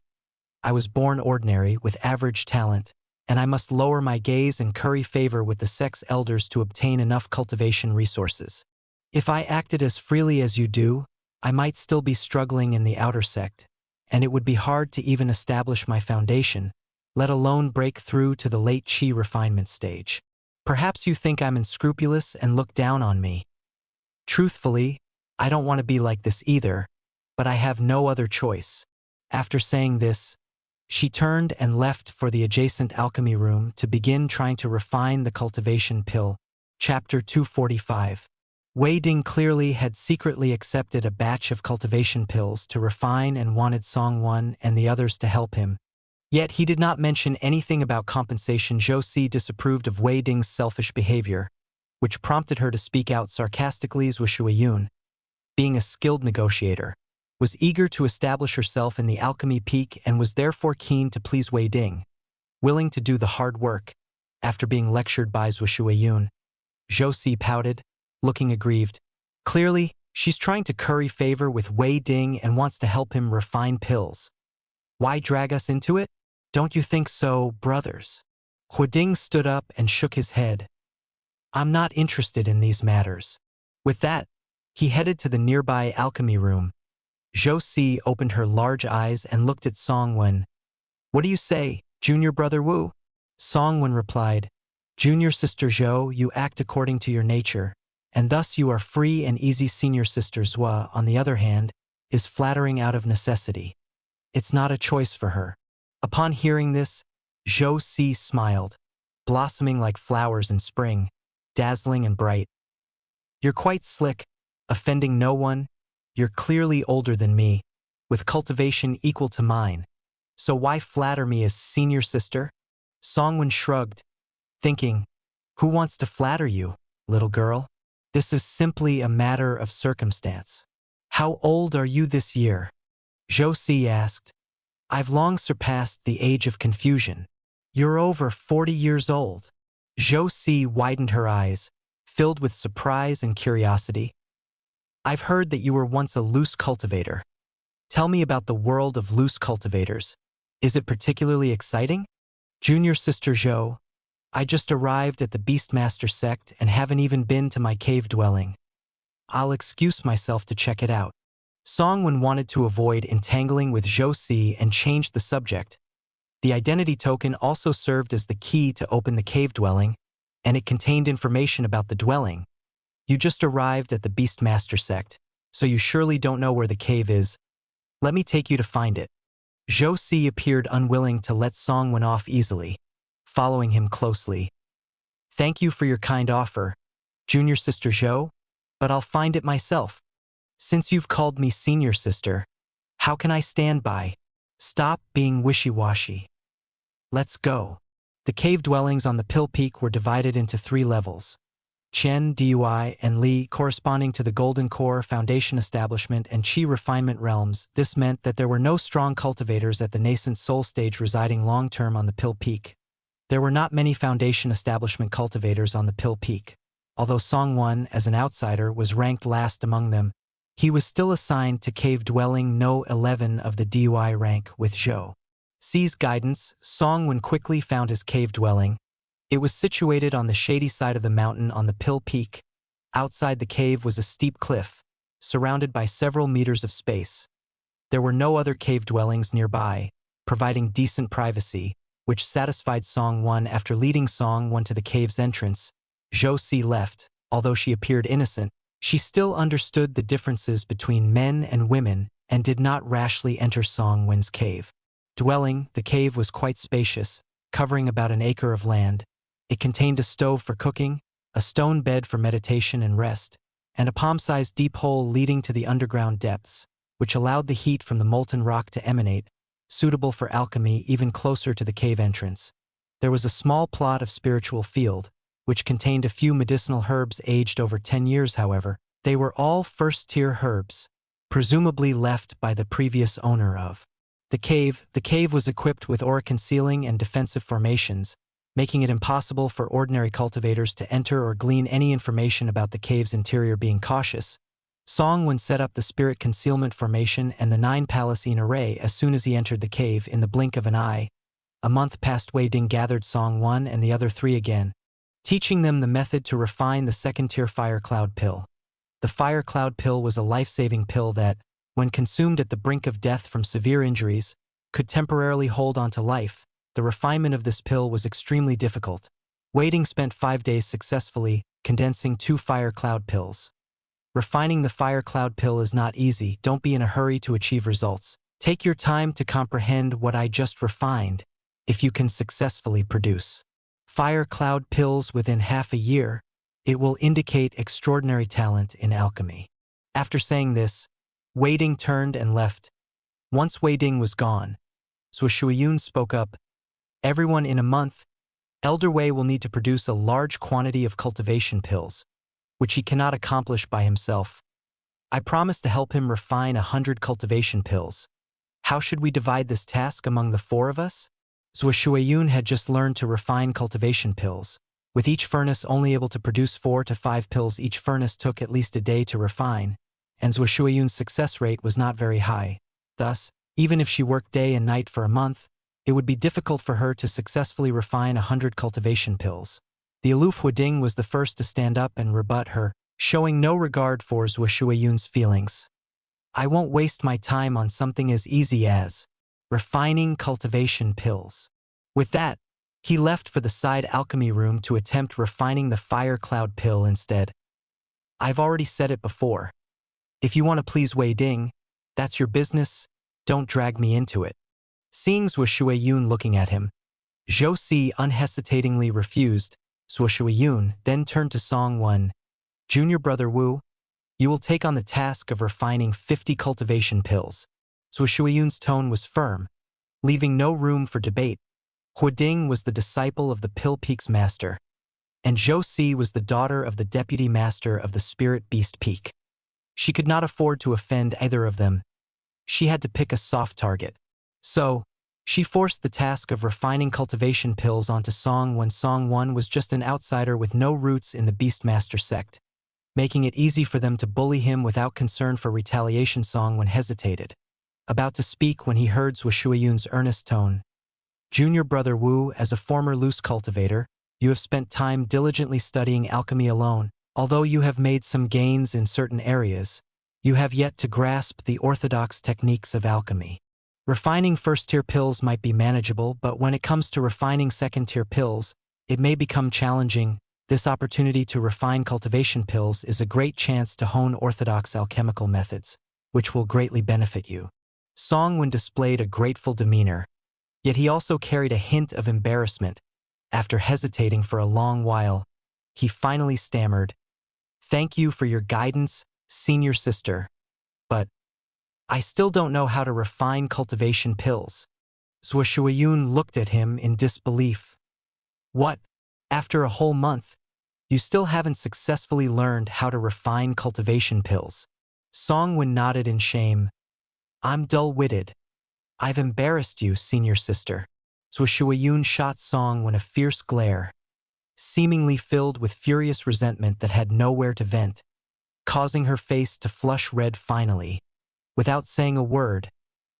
I was born ordinary with average talent, and I must lower my gaze and curry favor with the sect's elders to obtain enough cultivation resources. If I acted as freely as you do, I might still be struggling in the outer sect, and it would be hard to even establish my foundation, let alone break through to the late Qi refinement stage. Perhaps you think I'm unscrupulous and look down on me. Truthfully, I don't want to be like this either, but I have no other choice." After saying this, she turned and left for the adjacent alchemy room to begin trying to refine the cultivation pill. Chapter 245. Wei Ding clearly had secretly accepted a batch of cultivation pills to refine and wanted Song-won and the others to help him. Yet he did not mention anything about compensation. Zhou Si disapproved of Wei Ding's selfish behavior, which prompted her to speak out sarcastically. Shueyun, being a skilled negotiator, was eager to establish herself in the alchemy peak and was therefore keen to please Wei Ding, willing to do the hard work. After being lectured by Shueyun, Zhou Si pouted, looking aggrieved. Clearly, she's trying to curry favor with Wei Ding and wants to help him refine pills. Why drag us into it? Don't you think so, brothers? Hu Ding stood up and shook his head. "I'm not interested in these matters." With that, he headed to the nearby alchemy room. Zhou Si opened her large eyes and looked at Song-won. "What do you say, Junior Brother Wu?" Song-won replied, "Junior Sister Zhou, you act according to your nature, and thus you are free and easy. Senior Sister Zhua, on the other hand, is flattering out of necessity. It's not a choice for her." Upon hearing this, Zhou Si smiled, blossoming like flowers in spring. dazzling and bright. You're quite slick, offending no one. You're clearly older than me, with cultivation equal to mine. So why flatter me as senior sister? Songwon shrugged, thinking, who wants to flatter you, little girl? This is simply a matter of circumstance. How old are you this year? Josie asked. I've long surpassed the age of confusion. You're over 40 years old. Josie widened her eyes, filled with surprise and curiosity. I've heard that you were once a loose cultivator. Tell me about the world of loose cultivators. Is it particularly exciting? Junior sister Jo, I just arrived at the Beastmaster sect and haven't even been to my cave dwelling. I'll excuse myself to check it out. Songwon wanted to avoid entangling with Josie and changed the subject. The identity token also served as the key to open the cave dwelling, and it contained information about the dwelling. You just arrived at the Beastmaster sect, so you surely don't know where the cave is. Let me take you to find it. Josie appeared unwilling to let Songwon off easily, following him closely. Thank you for your kind offer, Junior Sister Jo, but I'll find it myself. Since you've called me Senior Sister, how can I stand by? Stop being wishy-washy. Let's go. The cave dwellings on the Pill Peak were divided into 3 levels. Chen, Dui, and Li corresponding to the Golden Core, Foundation Establishment, and Qi Refinement realms. This meant that there were no strong cultivators at the nascent soul stage residing long-term on the Pill Peak. There were not many Foundation Establishment cultivators on the Pill Peak. Although Songwon, as an outsider, was ranked last among them, he was still assigned to Cave Dwelling No. 11 of the DUI rank with Zhou. Xi's guidance, Songwon quickly found his cave dwelling. It was situated on the shady side of the mountain on the Pill Peak. Outside the cave was a steep cliff, surrounded by several meters of space. There were no other cave dwellings nearby, providing decent privacy, which satisfied Songwon. After leading Songwon to the cave's entrance, Josie left. Although she appeared innocent, she still understood the differences between men and women and did not rashly enter Songwon's cave. Dwelling, the cave was quite spacious, covering about an acre of land. It contained a stove for cooking, a stone bed for meditation and rest, and a palm-sized deep hole leading to the underground depths, which allowed the heat from the molten rock to emanate, suitable for alchemy even closer to the cave entrance. There was a small plot of spiritual field, which contained a few medicinal herbs aged over 10 years. However, they were all first-tier herbs, presumably left by the previous owner of the cave. The cave was equipped with aura-concealing and defensive formations, making it impossible for ordinary cultivators to enter or glean any information about the cave's interior. Being cautious, Songwon set up the spirit concealment formation and the 9 Palestine array as soon as he entered the cave. In the blink of an eye, a month passed. Wei Ding gathered Songwon and the other 3 again, teaching them the method to refine the second-tier Fire Cloud Pill. The Fire Cloud Pill was a life-saving pill that, when consumed at the brink of death from severe injuries, could temporarily hold on to life. The refinement of this pill was extremely difficult. Wei Ding spent 5 days successfully condensing 2 Fire Cloud Pills. Refining the Fire Cloud Pill is not easy. Don't be in a hurry to achieve results. Take your time to comprehend what I just refined. If you can successfully produce Fire Cloud Pills within half a year, it will indicate extraordinary talent in alchemy. After saying this, Wei Ding turned and left. Once Wei Ding was gone, Zhuo Shuiyun spoke up. Everyone, in a month, Elder Wei will need to produce a large quantity of cultivation pills, which he cannot accomplish by himself. I promise to help him refine 100 cultivation pills. How should we divide this task among the 4 of us? Zhuo Shuiyun had just learned to refine cultivation pills, with each furnace only able to produce 4 to 5 pills. Each furnace took at least a day to refine, and Zhuo Shuiyun's success rate was not very high. Thus, even if she worked day and night for a month, it would be difficult for her to successfully refine 100 cultivation pills. The aloof Hu Ding was the first to stand up and rebut her, showing no regard for Zhuo Shuiyun's feelings. I won't waste my time on something as easy as refining cultivation pills. With that, he left for the side alchemy room to attempt refining the Fire Cloud Pill instead. I've already said it before. If you want to please Wei Ding, that's your business. Don't drag me into it. Seeing Zhuo Shuiyun looking at him, Josie unhesitatingly refused. Suo Shuiyun then turned to Song Wen. Junior brother Wu, you will take on the task of refining 50 cultivation pills. Suo Shuiyun's tone was firm, leaving no room for debate. Hu Ding was the disciple of the Pill Peak's master, and Zhou Si was the daughter of the deputy master of the Spirit Beast Peak. She could not afford to offend either of them. She had to pick a soft target. So, she forced the task of refining cultivation pills onto Song when Song Wen was just an outsider with no roots in the Beastmaster sect, making it easy for them to bully him without concern for retaliation. Song Wen hesitated, about to speak when he heard Suo Shuiyun's earnest tone. Junior brother Wu, as a former loose cultivator, you have spent time diligently studying alchemy alone. Although you have made some gains in certain areas, you have yet to grasp the orthodox techniques of alchemy. Refining first-tier pills might be manageable, but when it comes to refining second-tier pills, it may become challenging. This opportunity to refine cultivation pills is a great chance to hone orthodox alchemical methods, which will greatly benefit you. Song Wen displayed a grateful demeanor, yet he also carried a hint of embarrassment. After hesitating for a long while, he finally stammered, "Thank you for your guidance, senior sister. But I still don't know how to refine cultivation pills." Suo Shuiyun looked at him in disbelief. "What? After a whole month, you still haven't successfully learned how to refine cultivation pills?" Song Wen nodded in shame. "I'm dull-witted. I've embarrassed you, senior sister." Suo Shuiyun shot Song Wen a fierce glare, seemingly filled with furious resentment that had nowhere to vent, causing her face to flush red finally. Without saying a word,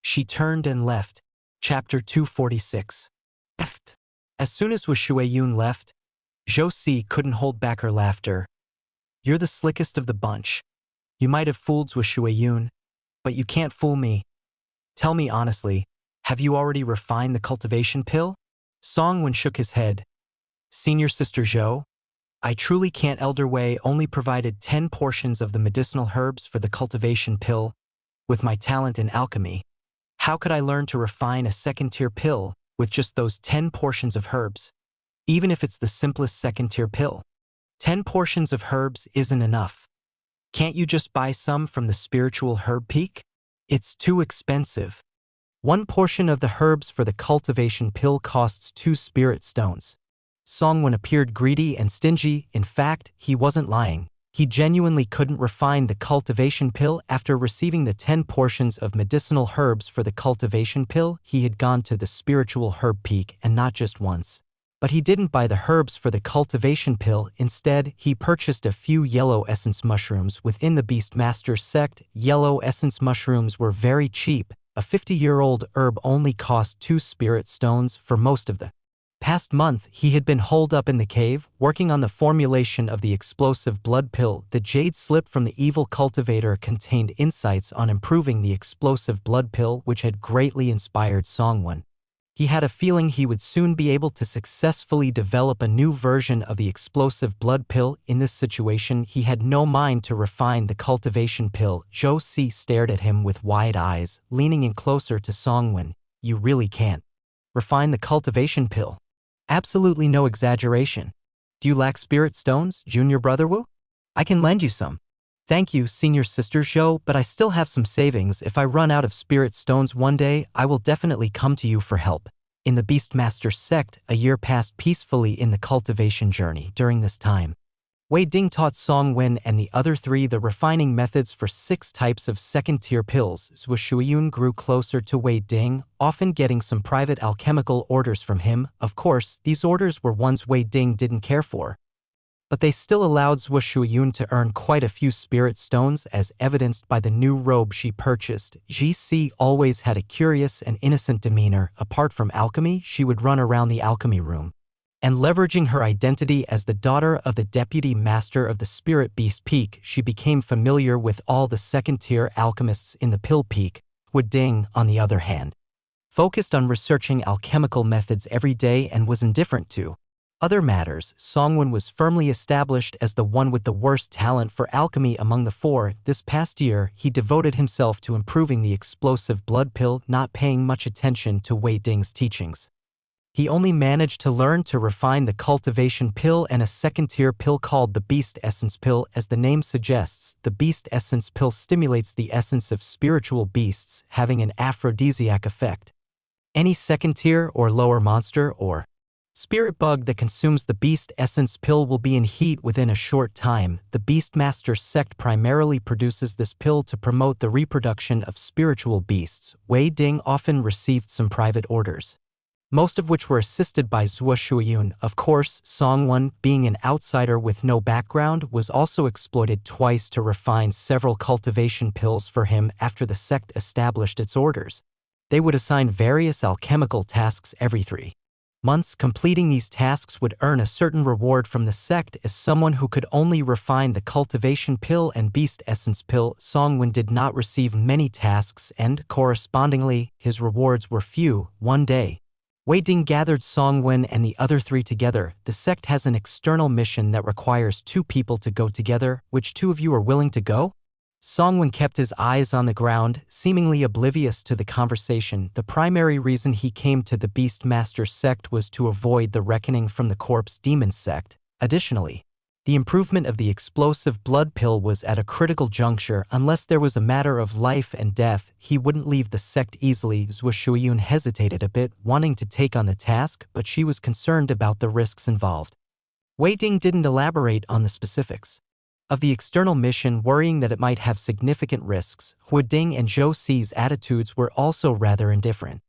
she turned and left. Chapter 246. As soon as Suo Shuiyun left, Zhou Si couldn't hold back her laughter. "You're the slickest of the bunch. You might have fooled Suo Shuiyun, but you can't fool me. Tell me honestly, have you already refined the cultivation pill?" Song Wen shook his head. "Senior sister Zhou, I truly can't. Elder Wei only provided 10 portions of the medicinal herbs for the cultivation pill. With my talent in alchemy, how could I learn to refine a second-tier pill with just those 10 portions of herbs? Even if it's the simplest second-tier pill, 10 portions of herbs isn't enough. Can't you just buy some from the spiritual herb peak? It's too expensive. 1 portion of the herbs for the cultivation pill costs 2 spirit stones." Song Wen appeared greedy and stingy. In fact, he wasn't lying. He genuinely couldn't refine the cultivation pill. After receiving the 10 portions of medicinal herbs for the cultivation pill, he had gone to the spiritual herb peak, and not just once. But he didn't buy the herbs for the cultivation pill. Instead, he purchased a few yellow essence mushrooms within the Beastmaster sect. Yellow essence mushrooms were very cheap. A 50-year-old herb only cost 2 spirit stones. For most of the past month, he had been holed up in the cave, working on the formulation of the explosive blood pill. The jade slip from the evil cultivator contained insights on improving the explosive blood pill, which had greatly inspired Song Wen. He had a feeling he would soon be able to successfully develop a new version of the explosive blood pill. In this situation, he had no mind to refine the cultivation pill. Zhou Si stared at him with wide eyes, leaning in closer to Song Wen. "You really can't refine the cultivation pill? Absolutely no exaggeration. Do you lack spirit stones, junior brother Wu? I can lend you some." "Thank you, senior sister Zhou, but I still have some savings. If I run out of spirit stones one day, I will definitely come to you for help." In the Beastmaster sect, a year passed peacefully in the cultivation journey. During this time, Wei Ding taught Song Wen and the other 3 the refining methods for 6 types of second-tier pills. Suo Shuiyun grew closer to Wei Ding, often getting some private alchemical orders from him. Of course, these orders were ones Wei Ding didn't care for, but they still allowed Suo Shuiyun to earn quite a few spirit stones, as evidenced by the new robe she purchased. Zhi Si always had a curious and innocent demeanor. Apart from alchemy, she would run around the alchemy room, and leveraging her identity as the daughter of the deputy master of the Spirit Beast Peak, she became familiar with all the second-tier alchemists in the Pill Peak. Wu Ding, on the other hand, focused on researching alchemical methods every day and was indifferent to other matters. Song Wen was firmly established as the one with the worst talent for alchemy among the 4. This past year, he devoted himself to improving the explosive blood pill, not paying much attention to Wei Ding's teachings. He only managed to learn to refine the Cultivation pill and a second-tier pill called the Beast Essence pill. As the name suggests, the Beast Essence pill stimulates the essence of spiritual beasts, having an aphrodisiac effect. Any second-tier or lower monster or spirit bug that consumes the Beast Essence pill will be in heat within a short time. The Beastmaster sect primarily produces this pill to promote the reproduction of spiritual beasts. Wei Ding often received some private orders, most of which were assisted by Zhuo Shuiyun. Of course, Songwen, being an outsider with no background, was also exploited twice to refine several cultivation pills for him after the sect established its orders. They would assign various alchemical tasks every 3 months. Completing these tasks would earn a certain reward from the sect. As someone who could only refine the Cultivation pill and Beast Essence pill, Songwen did not receive many tasks and, correspondingly, his rewards were few. One day, Wei Ding gathered Songwen and the other 3 together. The sect has an external mission that requires 2 people to go together. Which 2 of you are willing to go? Songwen kept his eyes on the ground, seemingly oblivious to the conversation. The primary reason he came to the Beastmaster sect was to avoid the reckoning from the Corpse Demon sect. Additionally, the improvement of the explosive blood pill was at a critical juncture. Unless there was a matter of life and death, he wouldn't leave the sect easily. Zhuo Shuiyun hesitated a bit, wanting to take on the task, but she was concerned about the risks involved. Wei Ding didn't elaborate on the specifics of the external mission, worrying that it might have significant risks. Hu Ding and Zhou Si's attitudes were also rather indifferent,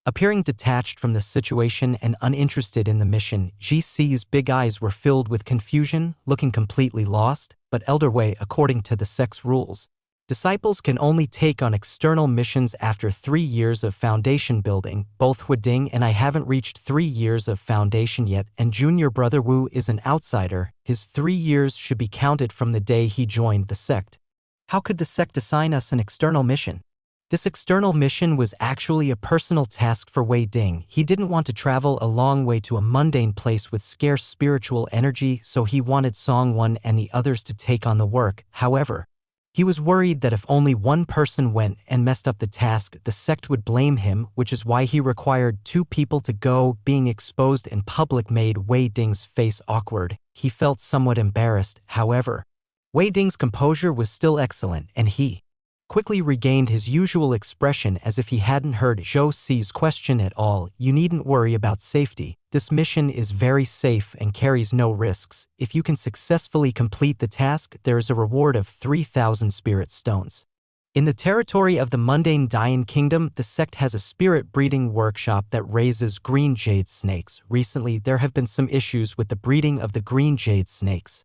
appearing detached from the situation and uninterested in the mission. Ji Si's big eyes were filled with confusion, looking completely lost. But Elder Wei, according to the sect's rules, disciples can only take on external missions after 3 years of foundation building. Both Hu Ding and I haven't reached 3 years of foundation yet, and junior brother Wu is an outsider. His 3 years should be counted from the day he joined the sect. How could the sect assign us an external mission? This external mission was actually a personal task for Wei Ding. He didn't want to travel a long way to a mundane place with scarce spiritual energy, so he wanted Songwen and the others to take on the work. However, he was worried that if only one person went and messed up the task, the sect would blame him, which is why he required 2 people to go. Being exposed in public made Wei Ding's face awkward. He felt somewhat embarrassed. However, Wei Ding's composure was still excellent, and he quickly regained his usual expression as if he hadn't heard Zhou Si's question at all. You needn't worry about safety. This mission is very safe and carries no risks. If you can successfully complete the task, there is a reward of 3,000 spirit stones. In the territory of the mundane Dian Kingdom, the sect has a spirit breeding workshop that raises green jade snakes. Recently, there have been some issues with the breeding of the green jade snakes.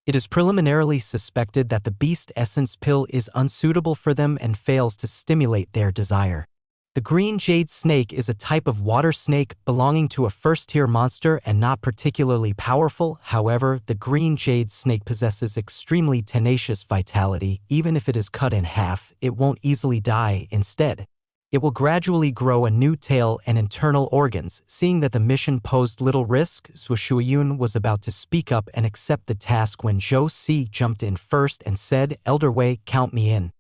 It is preliminarily suspected that the Beast Essence pill is unsuitable for them and fails to stimulate their desire. The green jade snake is a type of water snake belonging to a first-tier monster and not particularly powerful. However, the green jade snake possesses extremely tenacious vitality. Even if it is cut in half, it won't easily die. Instead, it will gradually grow a new tail and internal organs. Seeing that the mission posed little risk, Zhuo Shuiyun was about to speak up and accept the task when Zhou Si jumped in first and said, "Elder Wei, count me in."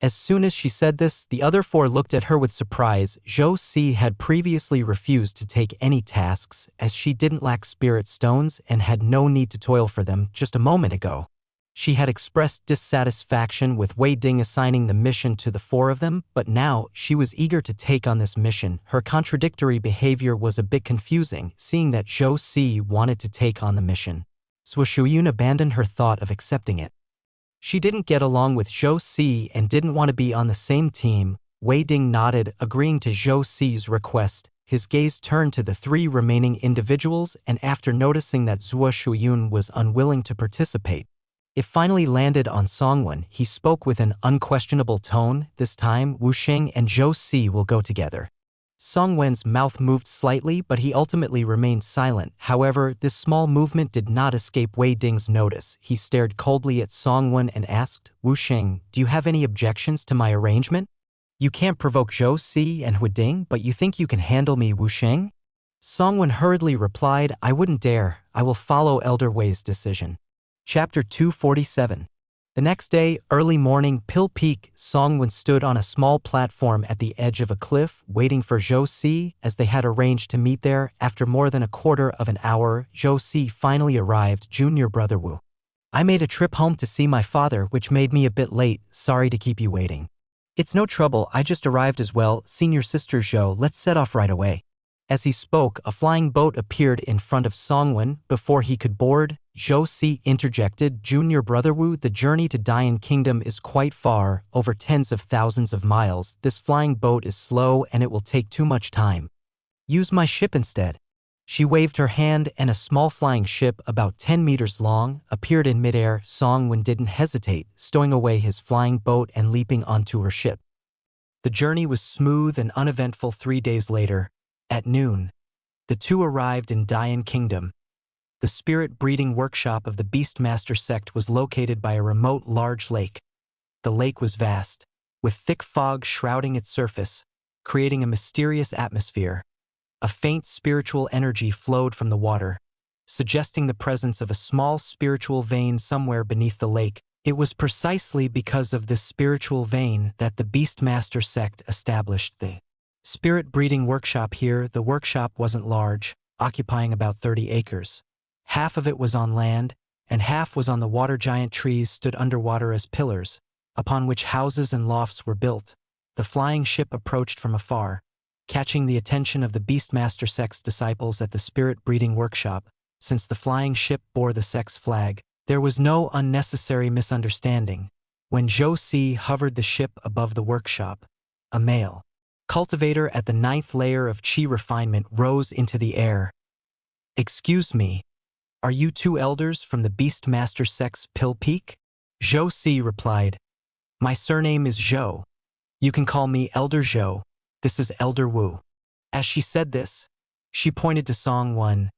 As soon as she said this, the other 4 looked at her with surprise. Zhou Si had previously refused to take any tasks, as she didn't lack spirit stones and had no need to toil for them. Just a moment ago, she had expressed dissatisfaction with Wei Ding assigning the mission to the 4 of them, but now she was eager to take on this mission. Her contradictory behavior was a bit confusing, seeing that Zhou Si wanted to take on the mission. Zhuo Shuiyun abandoned her thought of accepting it. She didn't get along with Zhou Si and didn't want to be on the same team. Wei Ding nodded, agreeing to Zhou Si's request. His gaze turned to the 3 remaining individuals, and after noticing that Zhuo Shuiyun was unwilling to participate, it finally landed on Songwen. He spoke with an unquestionable tone. This time, Wu Xing and Zhou Si will go together. Songwen's mouth moved slightly, but he ultimately remained silent. However, this small movement did not escape Wei Ding's notice. He stared coldly at Songwen and asked, "Wu Xing, do you have any objections to my arrangement? You can't provoke Zhou Si and Hu Ding, but you think you can handle me, Wu Xing?" Songwen hurriedly replied, "I wouldn't dare. I will follow Elder Wei's decision." Chapter 247. The next day, early morning, Pill Peak, Songwon stood on a small platform at the edge of a cliff, waiting for Zhou Si, as they had arranged to meet there. After more than a quarter of an hour, Zhou Si finally arrived. Junior brother Wu. I made a trip home to see my father, which made me a bit late. Sorry to keep you waiting. It's no trouble, I just arrived as well. Senior sister Zhou, let's set off right away. As he spoke, a flying boat appeared in front of Songwon. Before he could board, Zhou Si interjected, Junior brother Wu, the journey to Dian Kingdom is quite far, over tens of thousands of miles. This flying boat is slow and it will take too much time. Use my ship instead. She waved her hand and a small flying ship about 10 meters long appeared in midair. Songwon didn't hesitate, stowing away his flying boat and leaping onto her ship. The journey was smooth and uneventful. 3 days later, at noon, the two arrived in Dian Kingdom. The spirit breeding workshop of the Beastmaster sect was located by a remote large lake. The lake was vast, with thick fog shrouding its surface, creating a mysterious atmosphere. A faint spiritual energy flowed from the water, suggesting the presence of a small spiritual vein somewhere beneath the lake. It was precisely because of this spiritual vein that the Beastmaster sect established the spirit breeding workshop here. The workshop wasn't large, occupying about 30 acres. Half of it was on land, and half was on the water. Giant trees stood underwater as pillars, upon which houses and lofts were built. The flying ship approached from afar, catching the attention of the Beastmaster sect's disciples at the spirit breeding workshop. Since the flying ship bore the sect's flag, there was no unnecessary misunderstanding. When Zhou Si hovered the ship above the workshop, a male cultivator at the 9th layer of Qi refinement rose into the air. Excuse me, are you two elders from the Beastmaster sect's Pill Peak? Zhou Si replied, my surname is Zhou. You can call me Elder Zhou. This is Elder Wu. As she said this, she pointed to Songwon.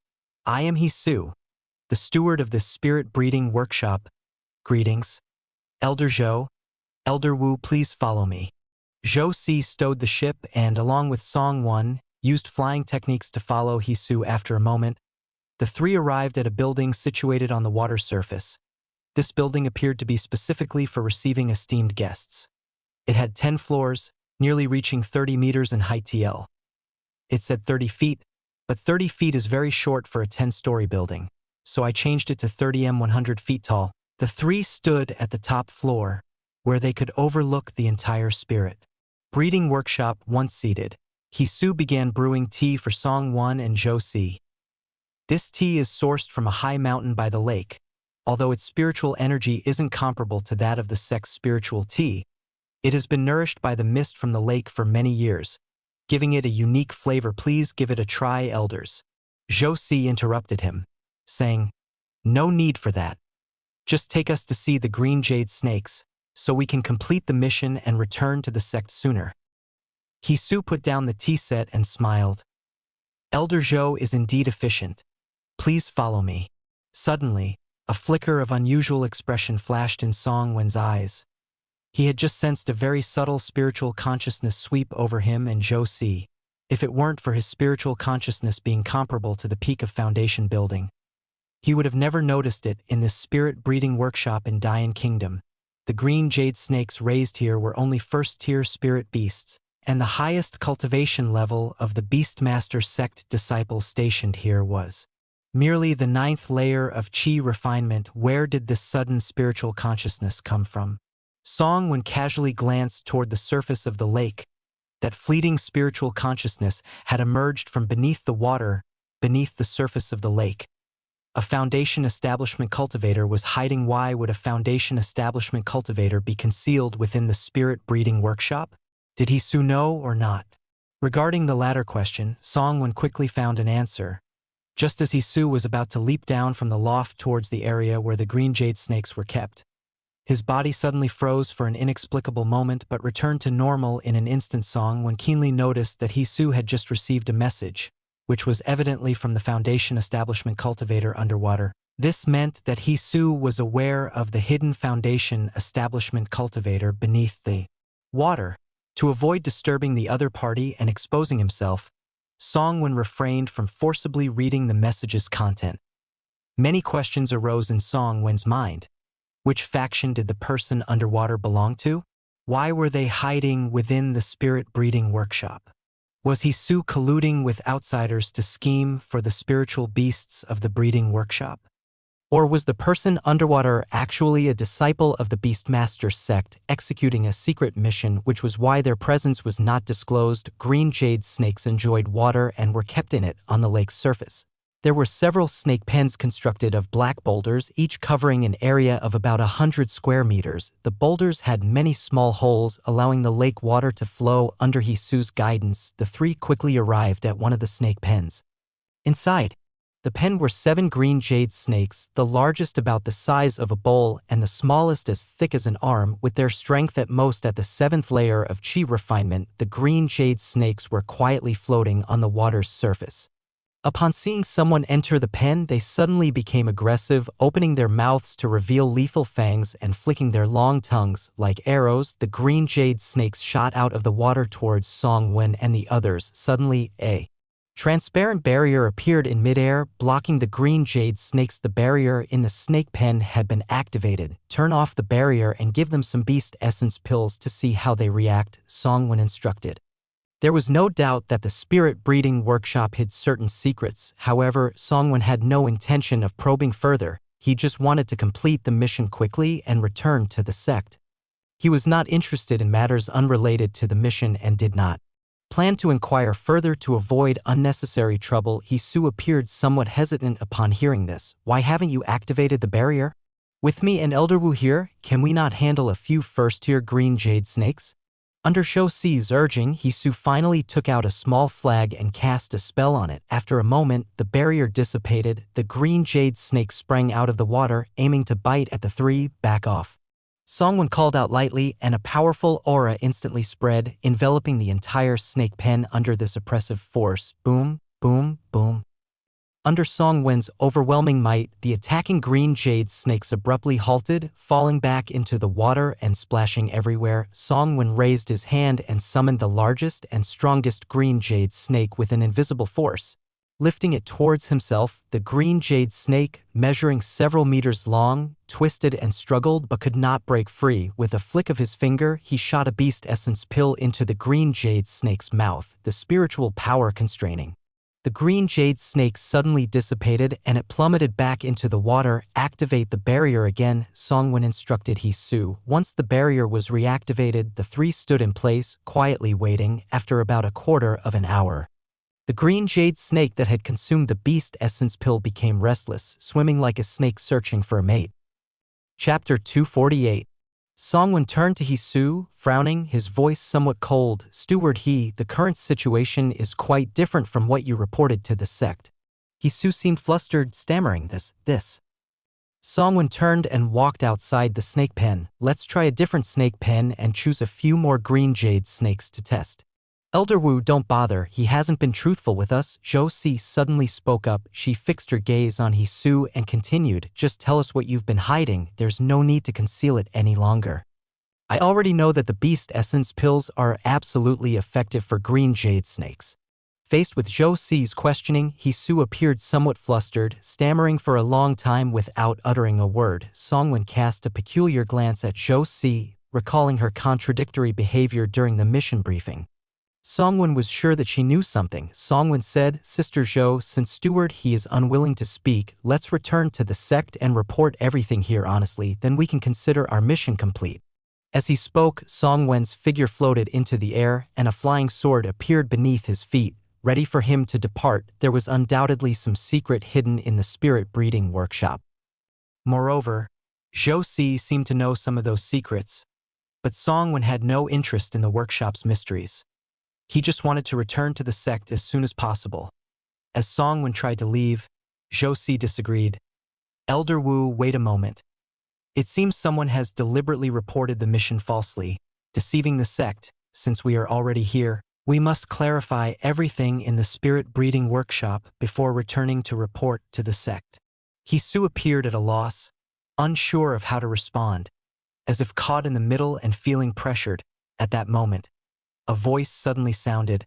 I am Hisu, the steward of this spirit breeding workshop. Greetings, Elder Zhou. Elder Wu, please follow me. Zhou Si stowed the ship and, along with Songwon, used flying techniques to follow Hisu. After a moment, the three arrived at a building situated on the water surface. This building appeared to be specifically for receiving esteemed guests. It had 10 floors, nearly reaching 30 meters in height. It said 30 feet, but 30 feet is very short for a 10-story building, so I changed it to 30 100 feet tall. The three stood at the top floor, where they could overlook the entire spirit breeding workshop. Once seated, Hisu began brewing tea for Songwon and Zhou Si. This tea is sourced from a high mountain by the lake. Although its spiritual energy isn't comparable to that of the sect's spiritual tea, it has been nourished by the mist from the lake for many years, giving it a unique flavor. Please give it a try, elders. Zhou Si interrupted him, saying, no need for that. Just take us to see the green jade snakes, so we can complete the mission and return to the sect sooner. Hisu put down the tea set and smiled. Elder Zhou is indeed efficient. Please follow me. Suddenly, a flicker of unusual expression flashed in Songwen's eyes. He had just sensed a very subtle spiritual consciousness sweep over him and Zhou Si. If it weren't for his spiritual consciousness being comparable to the peak of Foundation building, he would have never noticed it. In this spirit breeding workshop in Dian Kingdom, the green jade snakes raised here were only first-tier spirit beasts, and the highest cultivation level of the Beastmaster sect disciples stationed here was merely the 9th layer of Qi refinement. Where did this sudden spiritual consciousness come from? Songwon casually glanced toward the surface of the lake. That fleeting spiritual consciousness had emerged from beneath the water, beneath the surface of the lake. A Foundation establishment cultivator was hiding. Why would a Foundation establishment cultivator be concealed within the spirit breeding workshop? Did Hisu know or not? Regarding the latter question, Songwon quickly found an answer. Just as Hisu was about to leap down from the loft towards the area where the green jade snakes were kept, his body suddenly froze for an inexplicable moment but returned to normal in an instant. Songwon keenly noticed that Hisu had just received a message, which was evidently from the Foundation establishment cultivator underwater. This meant that Hisu was aware of the hidden Foundation establishment cultivator beneath the water. To avoid disturbing the other party and exposing himself, Songwon refrained from forcibly reading the message's content. Many questions arose in Songwon's mind. Which faction did the person underwater belong to? Why were they hiding within the spirit breeding workshop? Was Hisu colluding with outsiders to scheme for the spiritual beasts of the breeding workshop? Or was the person underwater actually a disciple of the Beastmaster sect executing a secret mission, which was why their presence was not disclosed? Green jade snakes enjoyed water and were kept in it on the lake's surface. There were several snake pens constructed of black boulders, each covering an area of about 100 square meters. The boulders had many small holes, allowing the lake water to flow. Under Hisu's guidance, the three quickly arrived at one of the snake pens. Inside the pen were 7 green jade snakes, the largest about the size of a bowl and the smallest as thick as an arm. With their strength at most at the 7th layer of chi refinement, the green jade snakes were quietly floating on the water's surface. Upon seeing someone enter the pen, they suddenly became aggressive, opening their mouths to reveal lethal fangs and flicking their long tongues. Like arrows, the green jade snakes shot out of the water towards Song Wen and the others. Suddenly, a transparent barrier appeared in midair, blocking the green jade snakes. The barrier in the snake pen had been activated. Turn off the barrier and give them some beast essence pills to see how they react, Song Wen instructed. There was no doubt that the spirit breeding workshop hid certain secrets. However, Song Wen had no intention of probing further. He just wanted to complete the mission quickly and return to the sect. He was not interested in matters unrelated to the mission and did not plan to inquire further to avoid unnecessary trouble. Hisu appeared somewhat hesitant upon hearing this. Why haven't you activated the barrier? With me and Elder Wu here, can we not handle a few first-tier green jade snakes? Under Shou Si's urging, Hisu finally took out a small flag and cast a spell on it. After a moment, the barrier dissipated. The green jade snake sprang out of the water, aiming to bite at the three. Back off. Song Wen called out lightly, and a powerful aura instantly spread, enveloping the entire snake pen under this oppressive force. Boom, boom, boom. Under Song Wen's overwhelming might, the attacking green jade snakes abruptly halted, falling back into the water and splashing everywhere. Song Wen raised his hand and summoned the largest and strongest green jade snake with an invisible force. Lifting it towards himself, the green jade snake, measuring several meters long, twisted and struggled but could not break free. With a flick of his finger, he shot a beast essence pill into the green jade snake's mouth, the spiritual power constraining. The green jade snake suddenly dissipated and it plummeted back into the water. Activate the barrier again, Song Wen instructed Hisu. Once the barrier was reactivated, the three stood in place, quietly waiting. After about a quarter of an hour, the green jade snake that had consumed the beast essence pill became restless, swimming like a snake searching for a mate. Chapter 248. Song Wen turned to Hisu, frowning, his voice somewhat cold. Steward the current situation is quite different from what you reported to the sect. Hisu seemed flustered, stammering this. Song Wen turned and walked outside the snake pen. Let's try a different snake pen and choose a few more green jade snakes to test. Elder Wu, don't bother, he hasn't been truthful with us. Shou Si suddenly spoke up. She fixed her gaze on Hisu and continued, just tell us what you've been hiding, there's no need to conceal it any longer. I already know that the beast essence pills are absolutely effective for green jade snakes. Faced with Shou Si's questioning, Hisu appeared somewhat flustered, stammering for a long time without uttering a word. Song Wen cast a peculiar glance at Shou Si, recalling her contradictory behavior during the mission briefing. Song Wen was sure that she knew something. Song Wen said, Sister Zhou, since Steward he is unwilling to speak, let's return to the sect and report everything here honestly, then we can consider our mission complete. As he spoke, Song Wen's figure floated into the air, and a flying sword appeared beneath his feet, ready for him to depart. There was undoubtedly some secret hidden in the spirit breeding workshop. Moreover, Shou Si seemed to know some of those secrets, but Song Wen had no interest in the workshop's mysteries. He just wanted to return to the sect as soon as possible. As Song Wen tried to leave, Shou Si disagreed. Elder Wu, wait a moment. It seems someone has deliberately reported the mission falsely, deceiving the sect. Since we are already here, we must clarify everything in the spirit breeding workshop before returning to report to the sect. Hisu appeared at a loss, unsure of how to respond. As if caught in the middle and feeling pressured, at that moment, a voice suddenly sounded.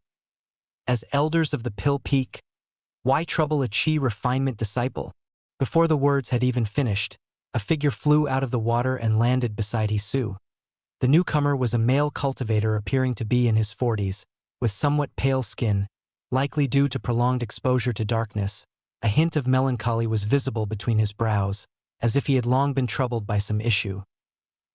As elders of the Pill Peak, why trouble a chi refinement disciple? Before the words had even finished, a figure flew out of the water and landed beside Hisu. The newcomer was a male cultivator appearing to be in his 40s, with somewhat pale skin, likely due to prolonged exposure to darkness. A hint of melancholy was visible between his brows, as if he had long been troubled by some issue.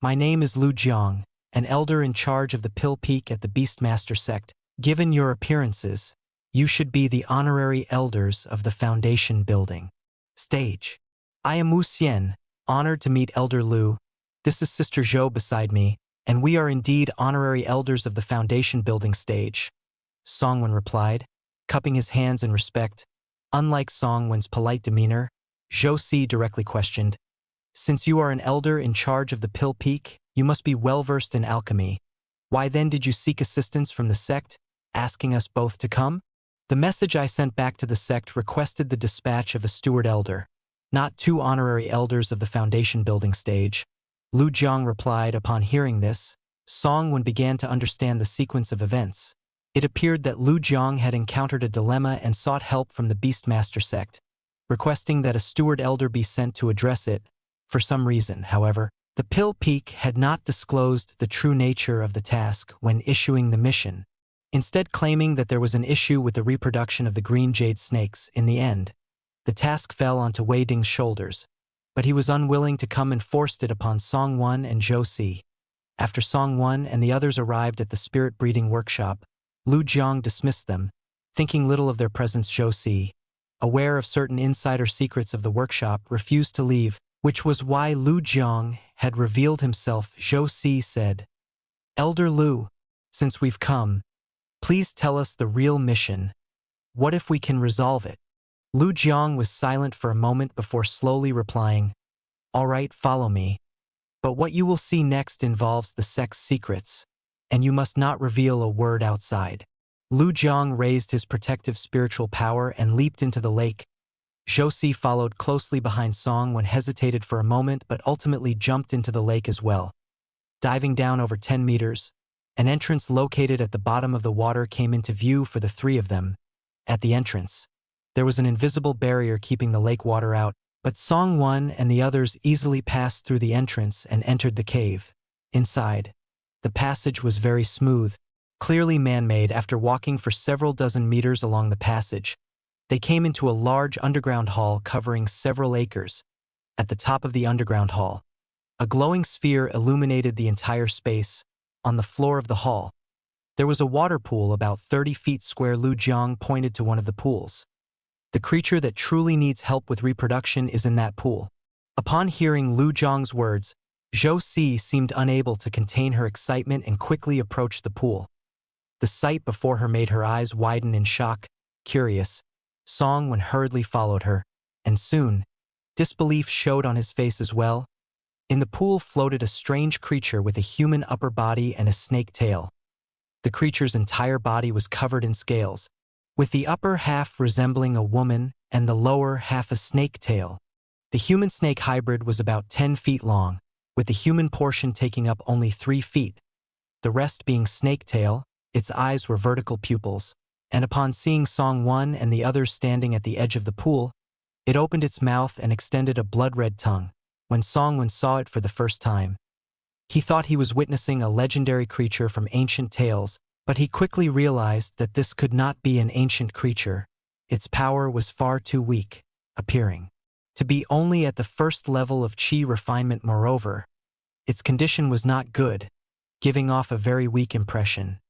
"My name is Lu Jiang, an elder in charge of the Pill Peak at the Beastmaster sect. Given your appearances, you should be the honorary elders of the Foundation building. Stage. I am Wu Xian, honored to meet Elder Lu. This is Sister Zhou beside me, and we are indeed honorary elders of the Foundation building stage," Songwen replied, cupping his hands in respect. Unlike Songwen's polite demeanor, Zhou Si directly questioned, "Since you are an elder in charge of the Pill Peak, you must be well-versed in alchemy. Why then did you seek assistance from the sect, asking us both to come?" "The message I sent back to the sect requested the dispatch of a steward elder, not 2 honorary elders of the Foundation building stage," Lu Jiang replied. Upon hearing this, Songwen began to understand the sequence of events. It appeared that Lu Jiang had encountered a dilemma and sought help from the Beastmaster sect, requesting that a steward elder be sent to address it. For some reason, however, the Pill Peak had not disclosed the true nature of the task when issuing the mission, instead claiming that there was an issue with the reproduction of the green jade snakes. In the end, the task fell onto Wei Ding's shoulders, but he was unwilling to come and forced it upon Songwen and Zhou Si. After Songwen and the others arrived at the spirit breeding workshop, Lu Jiang dismissed them, thinking little of their presence. Zhou Si, aware of certain insider secrets of the workshop, refused to leave, which was why Lu Jiang had revealed himself. Zhou Si said, "Elder Lu, since we've come, please tell us the real mission. What if we can resolve it?" Lu Jiang was silent for a moment before slowly replying, "All right, follow me. But what you will see next involves the sect's secrets, and you must not reveal a word outside." Lu Jiang raised his protective spiritual power and leaped into the lake. Zhou Si followed closely behind Songwen, hesitated for a moment but ultimately jumped into the lake as well. Diving down over 10 meters, an entrance located at the bottom of the water came into view for the 3 of them. At the entrance, there was an invisible barrier keeping the lake water out, but Songwen and the others easily passed through the entrance and entered the cave. Inside, the passage was very smooth, clearly man-made. After walking for several dozen meters along the passage, they came into a large underground hall covering several acres. At the top of the underground hall, a glowing sphere illuminated the entire space. On the floor of the hall, there was a water pool about 30 feet square. Lu Jiang pointed to one of the pools. "The creature that truly needs help with reproduction is in that pool." Upon hearing Lu Jiang's words, Zhou Si seemed unable to contain her excitement and quickly approached the pool. The sight before her made her eyes widen in shock. Curious, Songwen hurriedly followed her, and soon, disbelief showed on his face as well. In the pool floated a strange creature with a human upper body and a snake tail. The creature's entire body was covered in scales, with the upper half resembling a woman and the lower half a snake tail. The human-snake hybrid was about 10 feet long, with the human portion taking up only 3 feet, the rest being snake tail. Its eyes were vertical pupils, and upon seeing Songwen and the others standing at the edge of the pool, it opened its mouth and extended a blood-red tongue. When Songwen saw it for the first time, he thought he was witnessing a legendary creature from ancient tales, but he quickly realized that this could not be an ancient creature. Its power was far too weak, appearing to be only at the first level of qi refinement. Moreover, its condition was not good, giving off a very weak impression.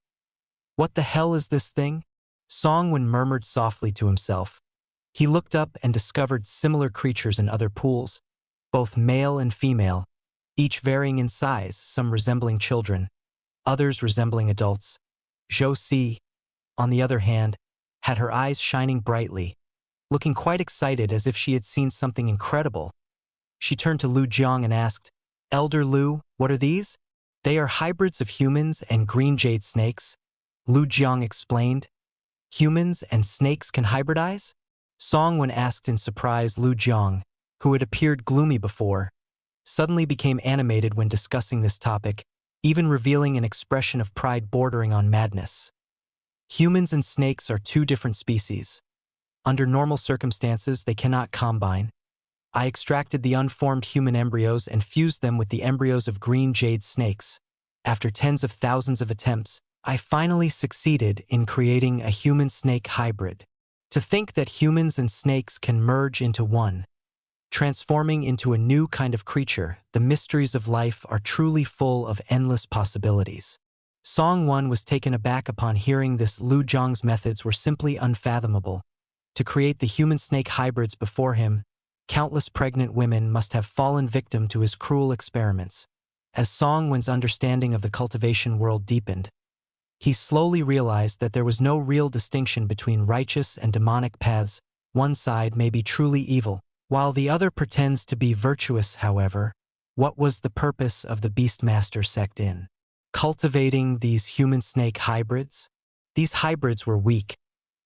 "What the hell is this thing?" Songwen murmured softly to himself. He looked up and discovered similar creatures in other pools, both male and female, each varying in size, some resembling children, others resembling adults. Zhou Si, on the other hand, had her eyes shining brightly, looking quite excited as if she had seen something incredible. She turned to Lu Jiang and asked, "Elder Lu, what are these?" "They are hybrids of humans and green jade snakes," Lu Jiang explained. "Humans and snakes can hybridize?" Songwen asked in surprise. Lu Jiang, who had appeared gloomy before, suddenly became animated when discussing this topic, even revealing an expression of pride bordering on madness. "Humans and snakes are 2 different species. Under normal circumstances, they cannot combine. I extracted the unformed human embryos and fused them with the embryos of green jade snakes. After tens of thousands of attempts, I finally succeeded in creating a human-snake hybrid. To think that humans and snakes can merge into one, transforming into a new kind of creature, the mysteries of life are truly full of endless possibilities. Song 1 was taken aback upon hearing this. Lu Jiang's methods were simply unfathomable. To create the human-snake hybrids before him, countless pregnant women must have fallen victim to his cruel experiments. As Song Wen's understanding of the cultivation world deepened, he slowly realized that there was no real distinction between righteous and demonic paths. One side may be truly evil, while the other pretends to be virtuous. However, what was the purpose of the Beastmaster sect in cultivating these human-snake hybrids? These hybrids were weak,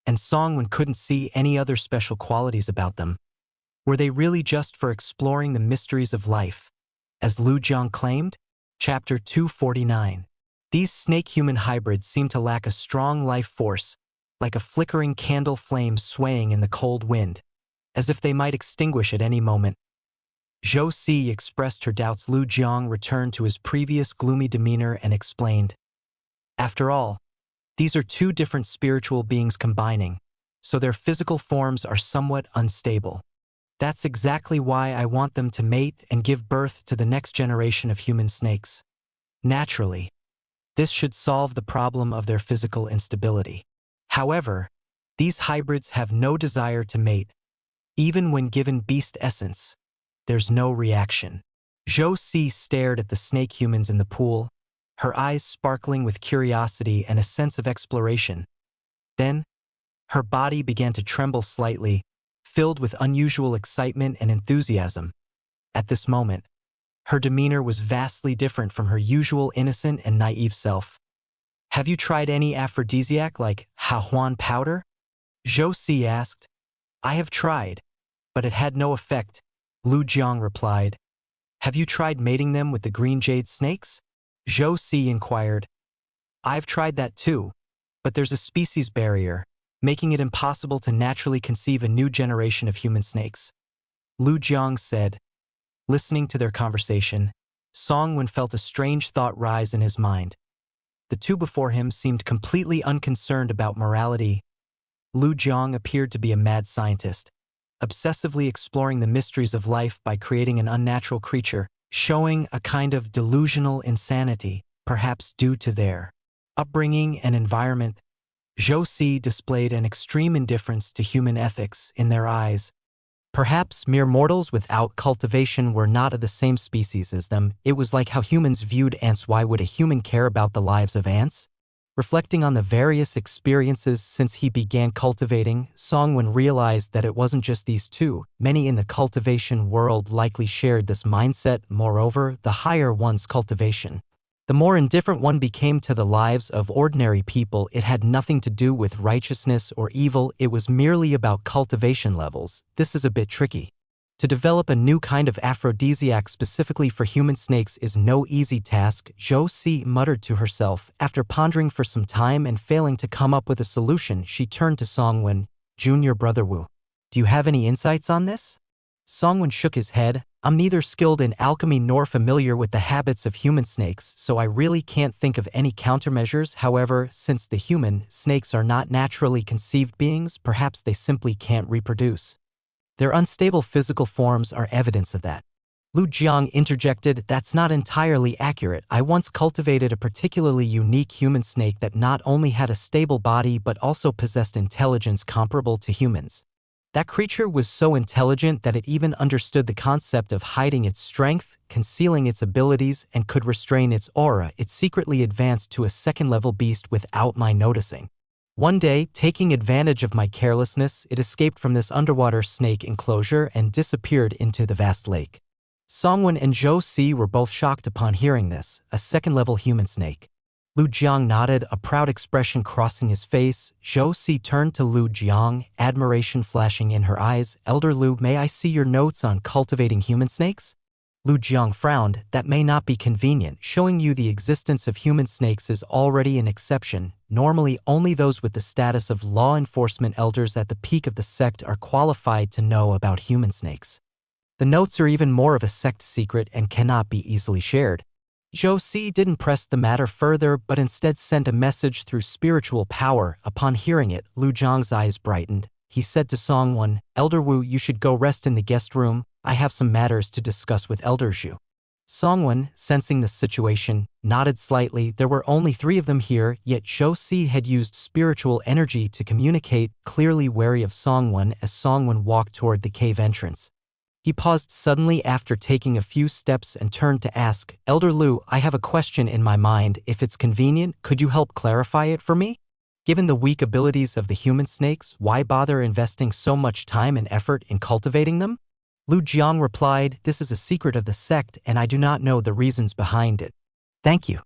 and Song Wen couldn't see any other special qualities about them. Were they really just for exploring the mysteries of life? As Lu Jiang claimed, Chapter 249. These snake-human hybrids seem to lack a strong life force, like a flickering candle flame swaying in the cold wind, as if they might extinguish at any moment. Zhou Si expressed her doubts. Lu Jiang returned to his previous gloomy demeanor and explained, "After all, these are two different spiritual beings combining, so their physical forms are somewhat unstable. That's exactly why I want them to mate and give birth to the next generation of human snakes. Naturally, this should solve the problem of their physical instability. However, these hybrids have no desire to mate. Even when given beast essence, there's no reaction." Zhou Si stared at the snake humans in the pool, her eyes sparkling with curiosity and a sense of exploration. Then, her body began to tremble slightly, filled with unusual excitement and enthusiasm. At this moment, her demeanor was vastly different from her usual innocent and naive self. "Have you tried any aphrodisiac like Hahuan powder?" Zhou Si asked. "I have tried, but it had no effect," Lu Jiang replied. "Have you tried mating them with the green jade snakes?" Zhou Si inquired. "I've tried that too, but there's a species barrier, making it impossible to naturally conceive a new generation of human snakes," Lu Jiang said. Listening to their conversation, Song Wen felt a strange thought rise in his mind. The two before him seemed completely unconcerned about morality. Lu Jiang appeared to be a mad scientist, obsessively exploring the mysteries of life by creating an unnatural creature, showing a kind of delusional insanity, perhaps due to their upbringing and environment. Zhou Si displayed an extreme indifference to human ethics in their eyes. Perhaps mere mortals without cultivation were not of the same species as them. It was like how humans viewed ants. Why would a human care about the lives of ants? Reflecting on the various experiences since he began cultivating, Song Wen realized that it wasn't just these two. Many in the cultivation world likely shared this mindset. Moreover, the higher one's cultivation, the more indifferent one became to the lives of ordinary people. It had nothing to do with righteousness or evil, it was merely about cultivation levels. This is a bit tricky. To develop a new kind of aphrodisiac specifically for human snakes is no easy task, Zhou Si muttered to herself. After pondering for some time and failing to come up with a solution, she turned to Song Wen. "Junior brother Wu, do you have any insights on this?" Song Wen shook his head. "I'm neither skilled in alchemy nor familiar with the habits of human snakes, so I really can't think of any countermeasures. However, since the human snakes are not naturally conceived beings, perhaps they simply can't reproduce. Their unstable physical forms are evidence of that." Lu Jiang interjected, "That's not entirely accurate. I once cultivated a particularly unique human snake that not only had a stable body but also possessed intelligence comparable to humans. That creature was so intelligent that it even understood the concept of hiding its strength, concealing its abilities, and could restrain its aura. It secretly advanced to a second-level beast without my noticing. One day, taking advantage of my carelessness, it escaped from this underwater snake enclosure and disappeared into the vast lake." Song Wen and Zhou Si were both shocked upon hearing this, a second-level human snake. Lu Jiang nodded, a proud expression crossing his face. Zhou Si turned to Lu Jiang, admiration flashing in her eyes. "Elder Lu, may I see your notes on cultivating human snakes?" Lu Jiang frowned. "That may not be convenient. Showing you the existence of human snakes is already an exception. Normally, only those with the status of law enforcement elders at the peak of the sect are qualified to know about human snakes." The notes are even more of a sect secret and cannot be easily shared. Zhou Si didn't press the matter further but instead sent a message through spiritual power. Upon hearing it, Lu Jiang's eyes brightened. He said to Songwon, "Elder Wu, you should go rest in the guest room. I have some matters to discuss with Elder Zhu." Songwon, sensing the situation, nodded slightly. There were only 3 of them here, yet Zhou Si had used spiritual energy to communicate, clearly wary of Songwon as Songwon walked toward the cave entrance. He paused suddenly after taking a few steps and turned to ask, "Elder Lu, I have a question in my mind. If it's convenient, could you help clarify it for me? Given the weak abilities of the human snakes, why bother investing so much time and effort in cultivating them?" Lu Jiang replied, "This is a secret of the sect and I do not know the reasons behind it." "Thank you."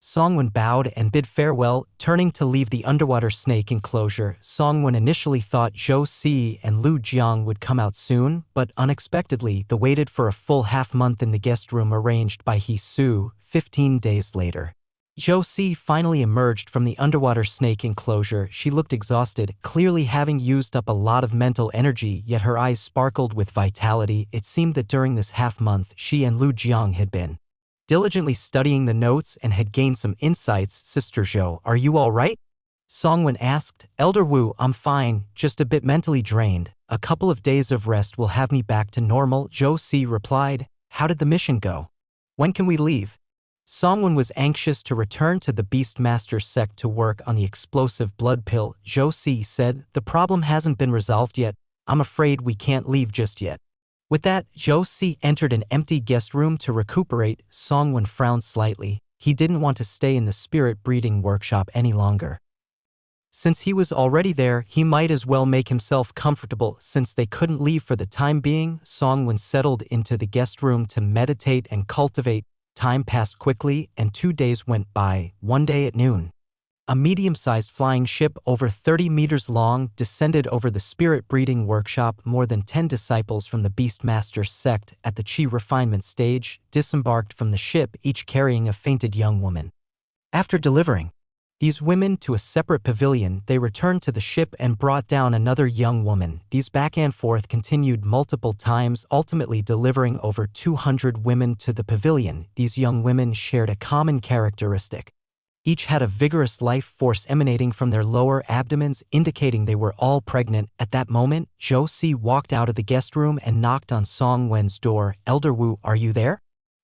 Songwon bowed and bid farewell, turning to leave the underwater snake enclosure. Songwon initially thought Zhou Si and Lu Jiang would come out soon, but unexpectedly they waited for a full half-month in the guest room arranged by He Su. 15 days later, Zhou Si finally emerged from the underwater snake enclosure. She looked exhausted, clearly having used up a lot of mental energy, yet her eyes sparkled with vitality. It seemed that during this half-month she and Lu Jiang had been diligently studying the notes and had gained some insights. "Sister Zhou, are you all right?" Songwon asked. "Elder Wu, I'm fine, just a bit mentally drained. A couple of days of rest will have me back to normal," Zhou Si replied. "How did the mission go? When can we leave?" Songwon was anxious to return to the Beastmaster sect to work on the explosive blood pill. Zhou Si said, "The problem hasn't been resolved yet. I'm afraid we can't leave just yet." With that, Zhou Si entered an empty guest room to recuperate. Songwon frowned slightly. He didn't want to stay in the spirit breeding workshop any longer. Since he was already there, he might as well make himself comfortable. Since they couldn't leave for the time being, Songwon settled into the guest room to meditate and cultivate. Time passed quickly and 2 days went by. One day at noon, a medium-sized flying ship over 30 meters long descended over the spirit breeding workshop. More than 10 disciples from the Beastmaster sect at the Qi refinement stage disembarked from the ship, each carrying a fainted young woman. After delivering these women to a separate pavilion, they returned to the ship and brought down another young woman. These back and forth continued multiple times, ultimately delivering over 200 women to the pavilion. These young women shared a common characteristic. Each had a vigorous life force emanating from their lower abdomens, indicating they were all pregnant. At that moment, Zhou Si walked out of the guest room and knocked on Songwen's door. "Elder Wu, are you there?"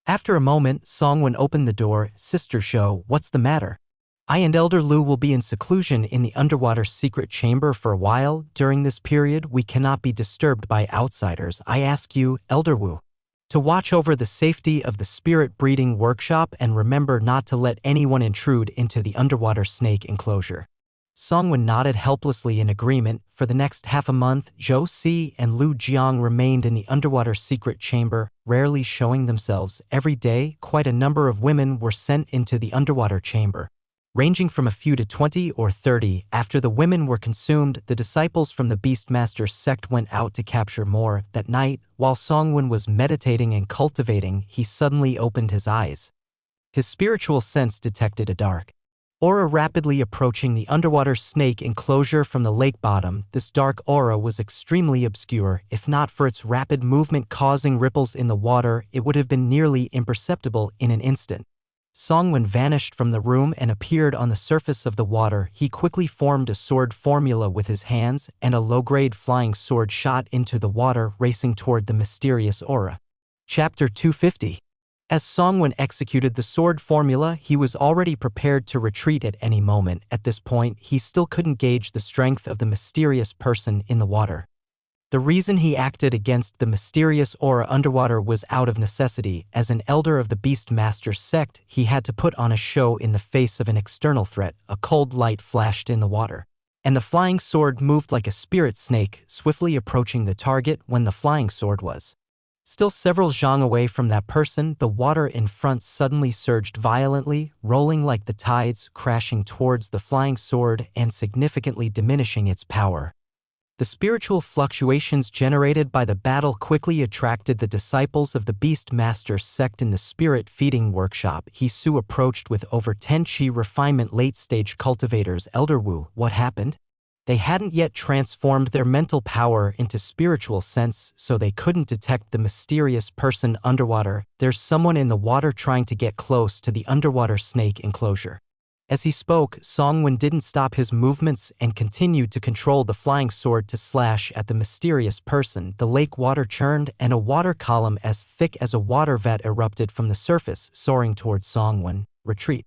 After a moment, Songwen opened the door. "Sister Zhou, what's the matter?" "I and Elder Lu will be in seclusion in the underwater secret chamber for a while. During this period, we cannot be disturbed by outsiders. I ask you, Elder Wu, to watch over the safety of the spirit breeding workshop and remember not to let anyone intrude into the underwater snake enclosure." Songwen nodded helplessly in agreement. For the next half a month, Zhou Si and Lu Jiang remained in the underwater secret chamber, rarely showing themselves. Every day, quite a number of women were sent into the underwater chamber, ranging from a few to 20 or 30. After the women were consumed, the disciples from the Beastmaster sect went out to capture more. That night, while Songwen was meditating and cultivating, he suddenly opened his eyes. His spiritual sense detected a dark aura rapidly approaching the underwater snake enclosure from the lake bottom. This dark aura was extremely obscure. If not for its rapid movement causing ripples in the water, it would have been nearly imperceptible in an instant. Songwen vanished from the room and appeared on the surface of the water. He quickly formed a sword formula with his hands, and a low-grade flying sword shot into the water, racing toward the mysterious aura. Chapter 250. As Songwen executed the sword formula, he was already prepared to retreat at any moment. At this point, he still couldn't gauge the strength of the mysterious person in the water. The reason he acted against the mysterious aura underwater was out of necessity. As an elder of the Beastmaster sect, he had to put on a show in the face of an external threat. A cold light flashed in the water, and the flying sword moved like a spirit snake, swiftly approaching the target. When the flying sword was still several zhang away from that person, the water in front suddenly surged violently, rolling like the tides, crashing towards the flying sword and significantly diminishing its power. The spiritual fluctuations generated by the battle quickly attracted the disciples of the Beastmaster sect in the spirit feeding workshop. He Su approached with over 10 Qi refinement late-stage cultivators. "Elder Wu, what happened?" They hadn't yet transformed their mental power into spiritual sense, so they couldn't detect the mysterious person underwater. There's someone in the water trying to get close to the underwater snake enclosure. As he spoke, Songwon didn't stop his movements and continued to control the flying sword to slash at the mysterious person. The lake water churned, and a water column as thick as a water vat erupted from the surface, soaring toward Songwon. Retreat.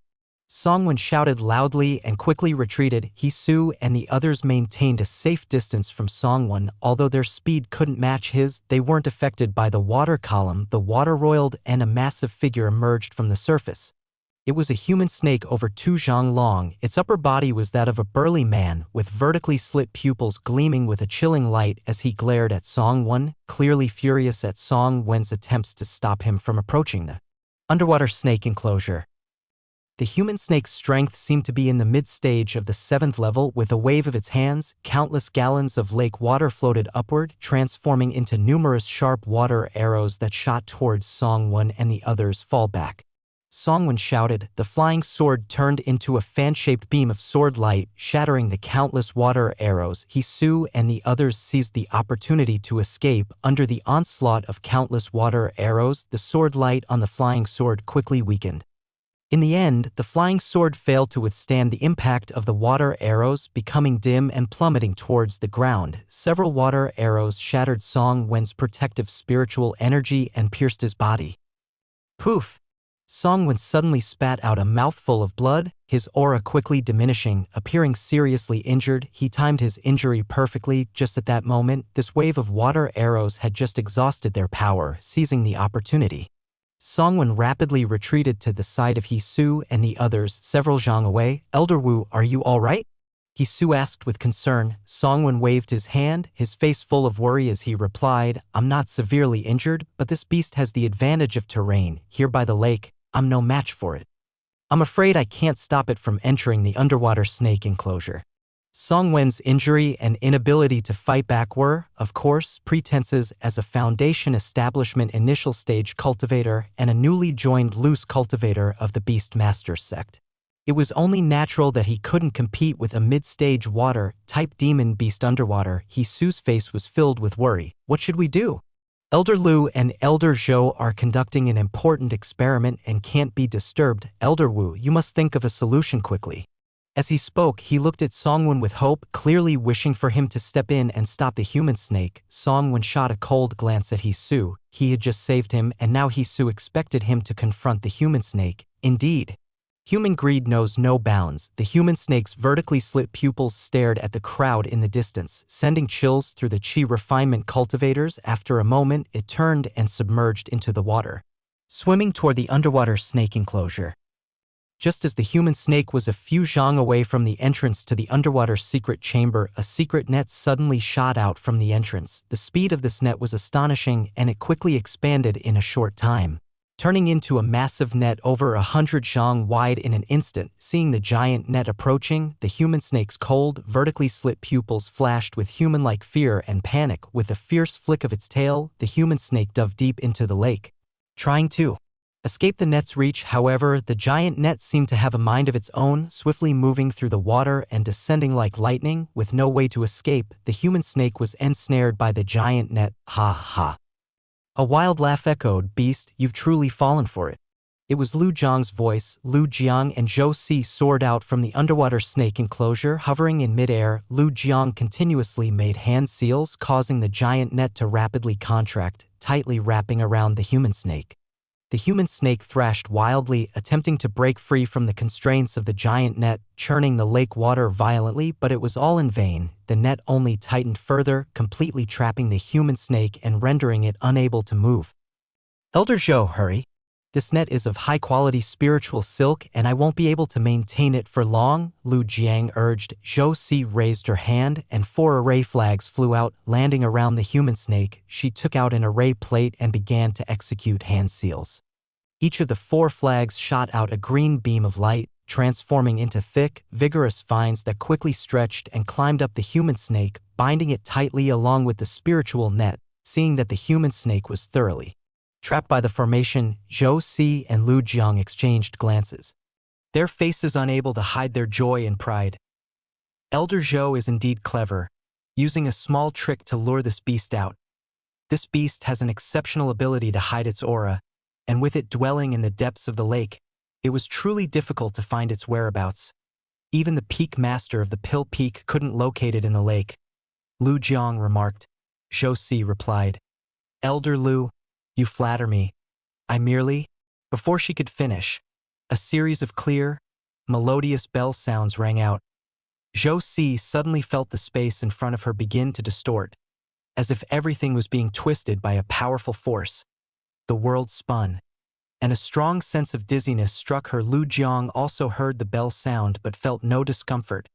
Songwon shouted loudly and quickly retreated. Hisu and the others maintained a safe distance from Songwon. Although their speed couldn't match his, they weren't affected by the water column. The water roiled and a massive figure emerged from the surface. It was a human snake over 2 zhang long. Its upper body was that of a burly man, with vertically slit pupils gleaming with a chilling light as he glared at Songwon, clearly furious at Songwon's attempts to stop him from approaching the underwater snake enclosure. The human snake's strength seemed to be in the mid-stage of the 7th level. With a wave of its hands, countless gallons of lake water floated upward, transforming into numerous sharp water arrows that shot towards Songwon and the others. Fall back. Songwon shouted. The flying sword turned into a fan-shaped beam of sword light, shattering the countless water arrows. Hisu and the others seized the opportunity to escape. Under the onslaught of countless water arrows, the sword light on the flying sword quickly weakened. In the end, the flying sword failed to withstand the impact of the water arrows, becoming dim and plummeting towards the ground. Several water arrows shattered Songwon's protective spiritual energy and pierced his body. Poof! Songwon suddenly spat out a mouthful of blood, his aura quickly diminishing. Appearing seriously injured, he timed his injury perfectly. Just at that moment, this wave of water arrows had just exhausted their power. Seizing the opportunity, Songwon rapidly retreated to the side of Hisu and the others, several zhang away. Elder Wu, are you all right? Hisu asked with concern. Songwon waved his hand, his face full of worry as he replied, I'm not severely injured, but this beast has the advantage of terrain. Here by the lake, I'm no match for it. I'm afraid I can't stop it from entering the underwater snake enclosure. Songwon's injury and inability to fight back were, of course, pretenses as a Foundation establishment initial stage cultivator and a newly joined loose cultivator of the Beast Master sect. It was only natural that he couldn't compete with a mid-stage water-type demon beast underwater. Hisu's face was filled with worry. What should we do? Elder Lu and Elder Zhou are conducting an important experiment and can't be disturbed. Elder Wu, you must think of a solution quickly. As he spoke, he looked at Songwon with hope, clearly wishing for him to step in and stop the human snake. Songwon shot a cold glance at Hisu. He had just saved him, and now Hisu expected him to confront the human snake. Indeed. Human greed knows no bounds. The human snake's vertically slit pupils stared at the crowd in the distance, sending chills through the chi refinement cultivators. After a moment, it turned and submerged into the water, swimming toward the underwater snake enclosure. Just as the human snake was a few zhang away from the entrance to the underwater secret chamber, a secret net suddenly shot out from the entrance. The speed of this net was astonishing, and it quickly expanded in a short time, turning into a massive net over 100 zhang wide in an instant. Seeing the giant net approaching, the human snake's cold, vertically slit pupils flashed with human-like fear and panic. With a fierce flick of its tail, the human snake dove deep into the lake, trying to escape the net's reach. However, the giant net seemed to have a mind of its own, swiftly moving through the water and descending like lightning. With no way to escape, the human snake was ensnared by the giant net. Ha ha. A wild laugh echoed. Beast, you've truly fallen for it. It was Lu Jiang's voice. Lu Jiang and Zhou Si soared out from the underwater snake enclosure. Hovering in midair, Lu Jiang continuously made hand seals, causing the giant net to rapidly contract, tightly wrapping around the human snake. The human snake thrashed wildly, attempting to break free from the constraints of the giant net, churning the lake water violently, but it was all in vain. The net only tightened further, completely trapping the human snake and rendering it unable to move. Elder Zhou, hurry. This net is of high-quality spiritual silk, and I won't be able to maintain it for long, Lu Jiang urged. Zhou Si raised her hand, and 4 array flags flew out, landing around the human snake. She took out an array plate and began to execute hand seals. Each of the 4 flags shot out a green beam of light, transforming into thick, vigorous vines that quickly stretched and climbed up the human snake, binding it tightly along with the spiritual net. Seeing that the human snake was thoroughly trapped by the formation, Zhou Si and Lu Jiang exchanged glances, their faces unable to hide their joy and pride. Elder Zhou is indeed clever, using a small trick to lure this beast out. This beast has an exceptional ability to hide its aura, and with it dwelling in the depths of the lake, it was truly difficult to find its whereabouts. Even the peak master of the Pill Peak couldn't locate it in the lake. Lu Jiang remarked. Zhou Si replied, Elder Lu, you flatter me. I merely, before she could finish, a series of clear, melodious bell sounds rang out. Zhou Si suddenly felt the space in front of her begin to distort, as if everything was being twisted by a powerful force. The world spun, and a strong sense of dizziness struck her. Lu Jiang also heard the bell sound but felt no discomfort,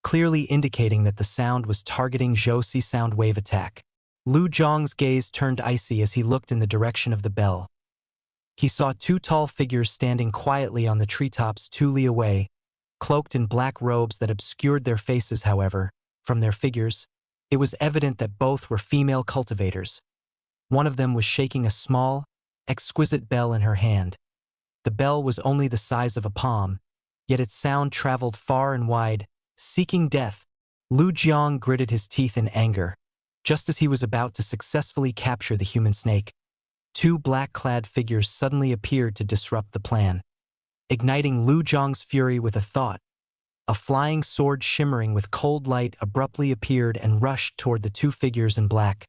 clearly indicating that the sound was targeting Zhou Si's sound wave attack. Lu Jiang's gaze turned icy as he looked in the direction of the bell. He saw two tall figures standing quietly on the treetops 2 li away, cloaked in black robes that obscured their faces. However, from their figures, it was evident that both were female cultivators. One of them was shaking a small, exquisite bell in her hand. The bell was only the size of a palm, yet its sound traveled far and wide, seeking death. Lu Jiang gritted his teeth in anger, just as he was about to successfully capture the human snake. Two black-clad figures suddenly appeared to disrupt the plan, igniting Lu Jiang's fury with a thought. A flying sword shimmering with cold light abruptly appeared and rushed toward the two figures in black.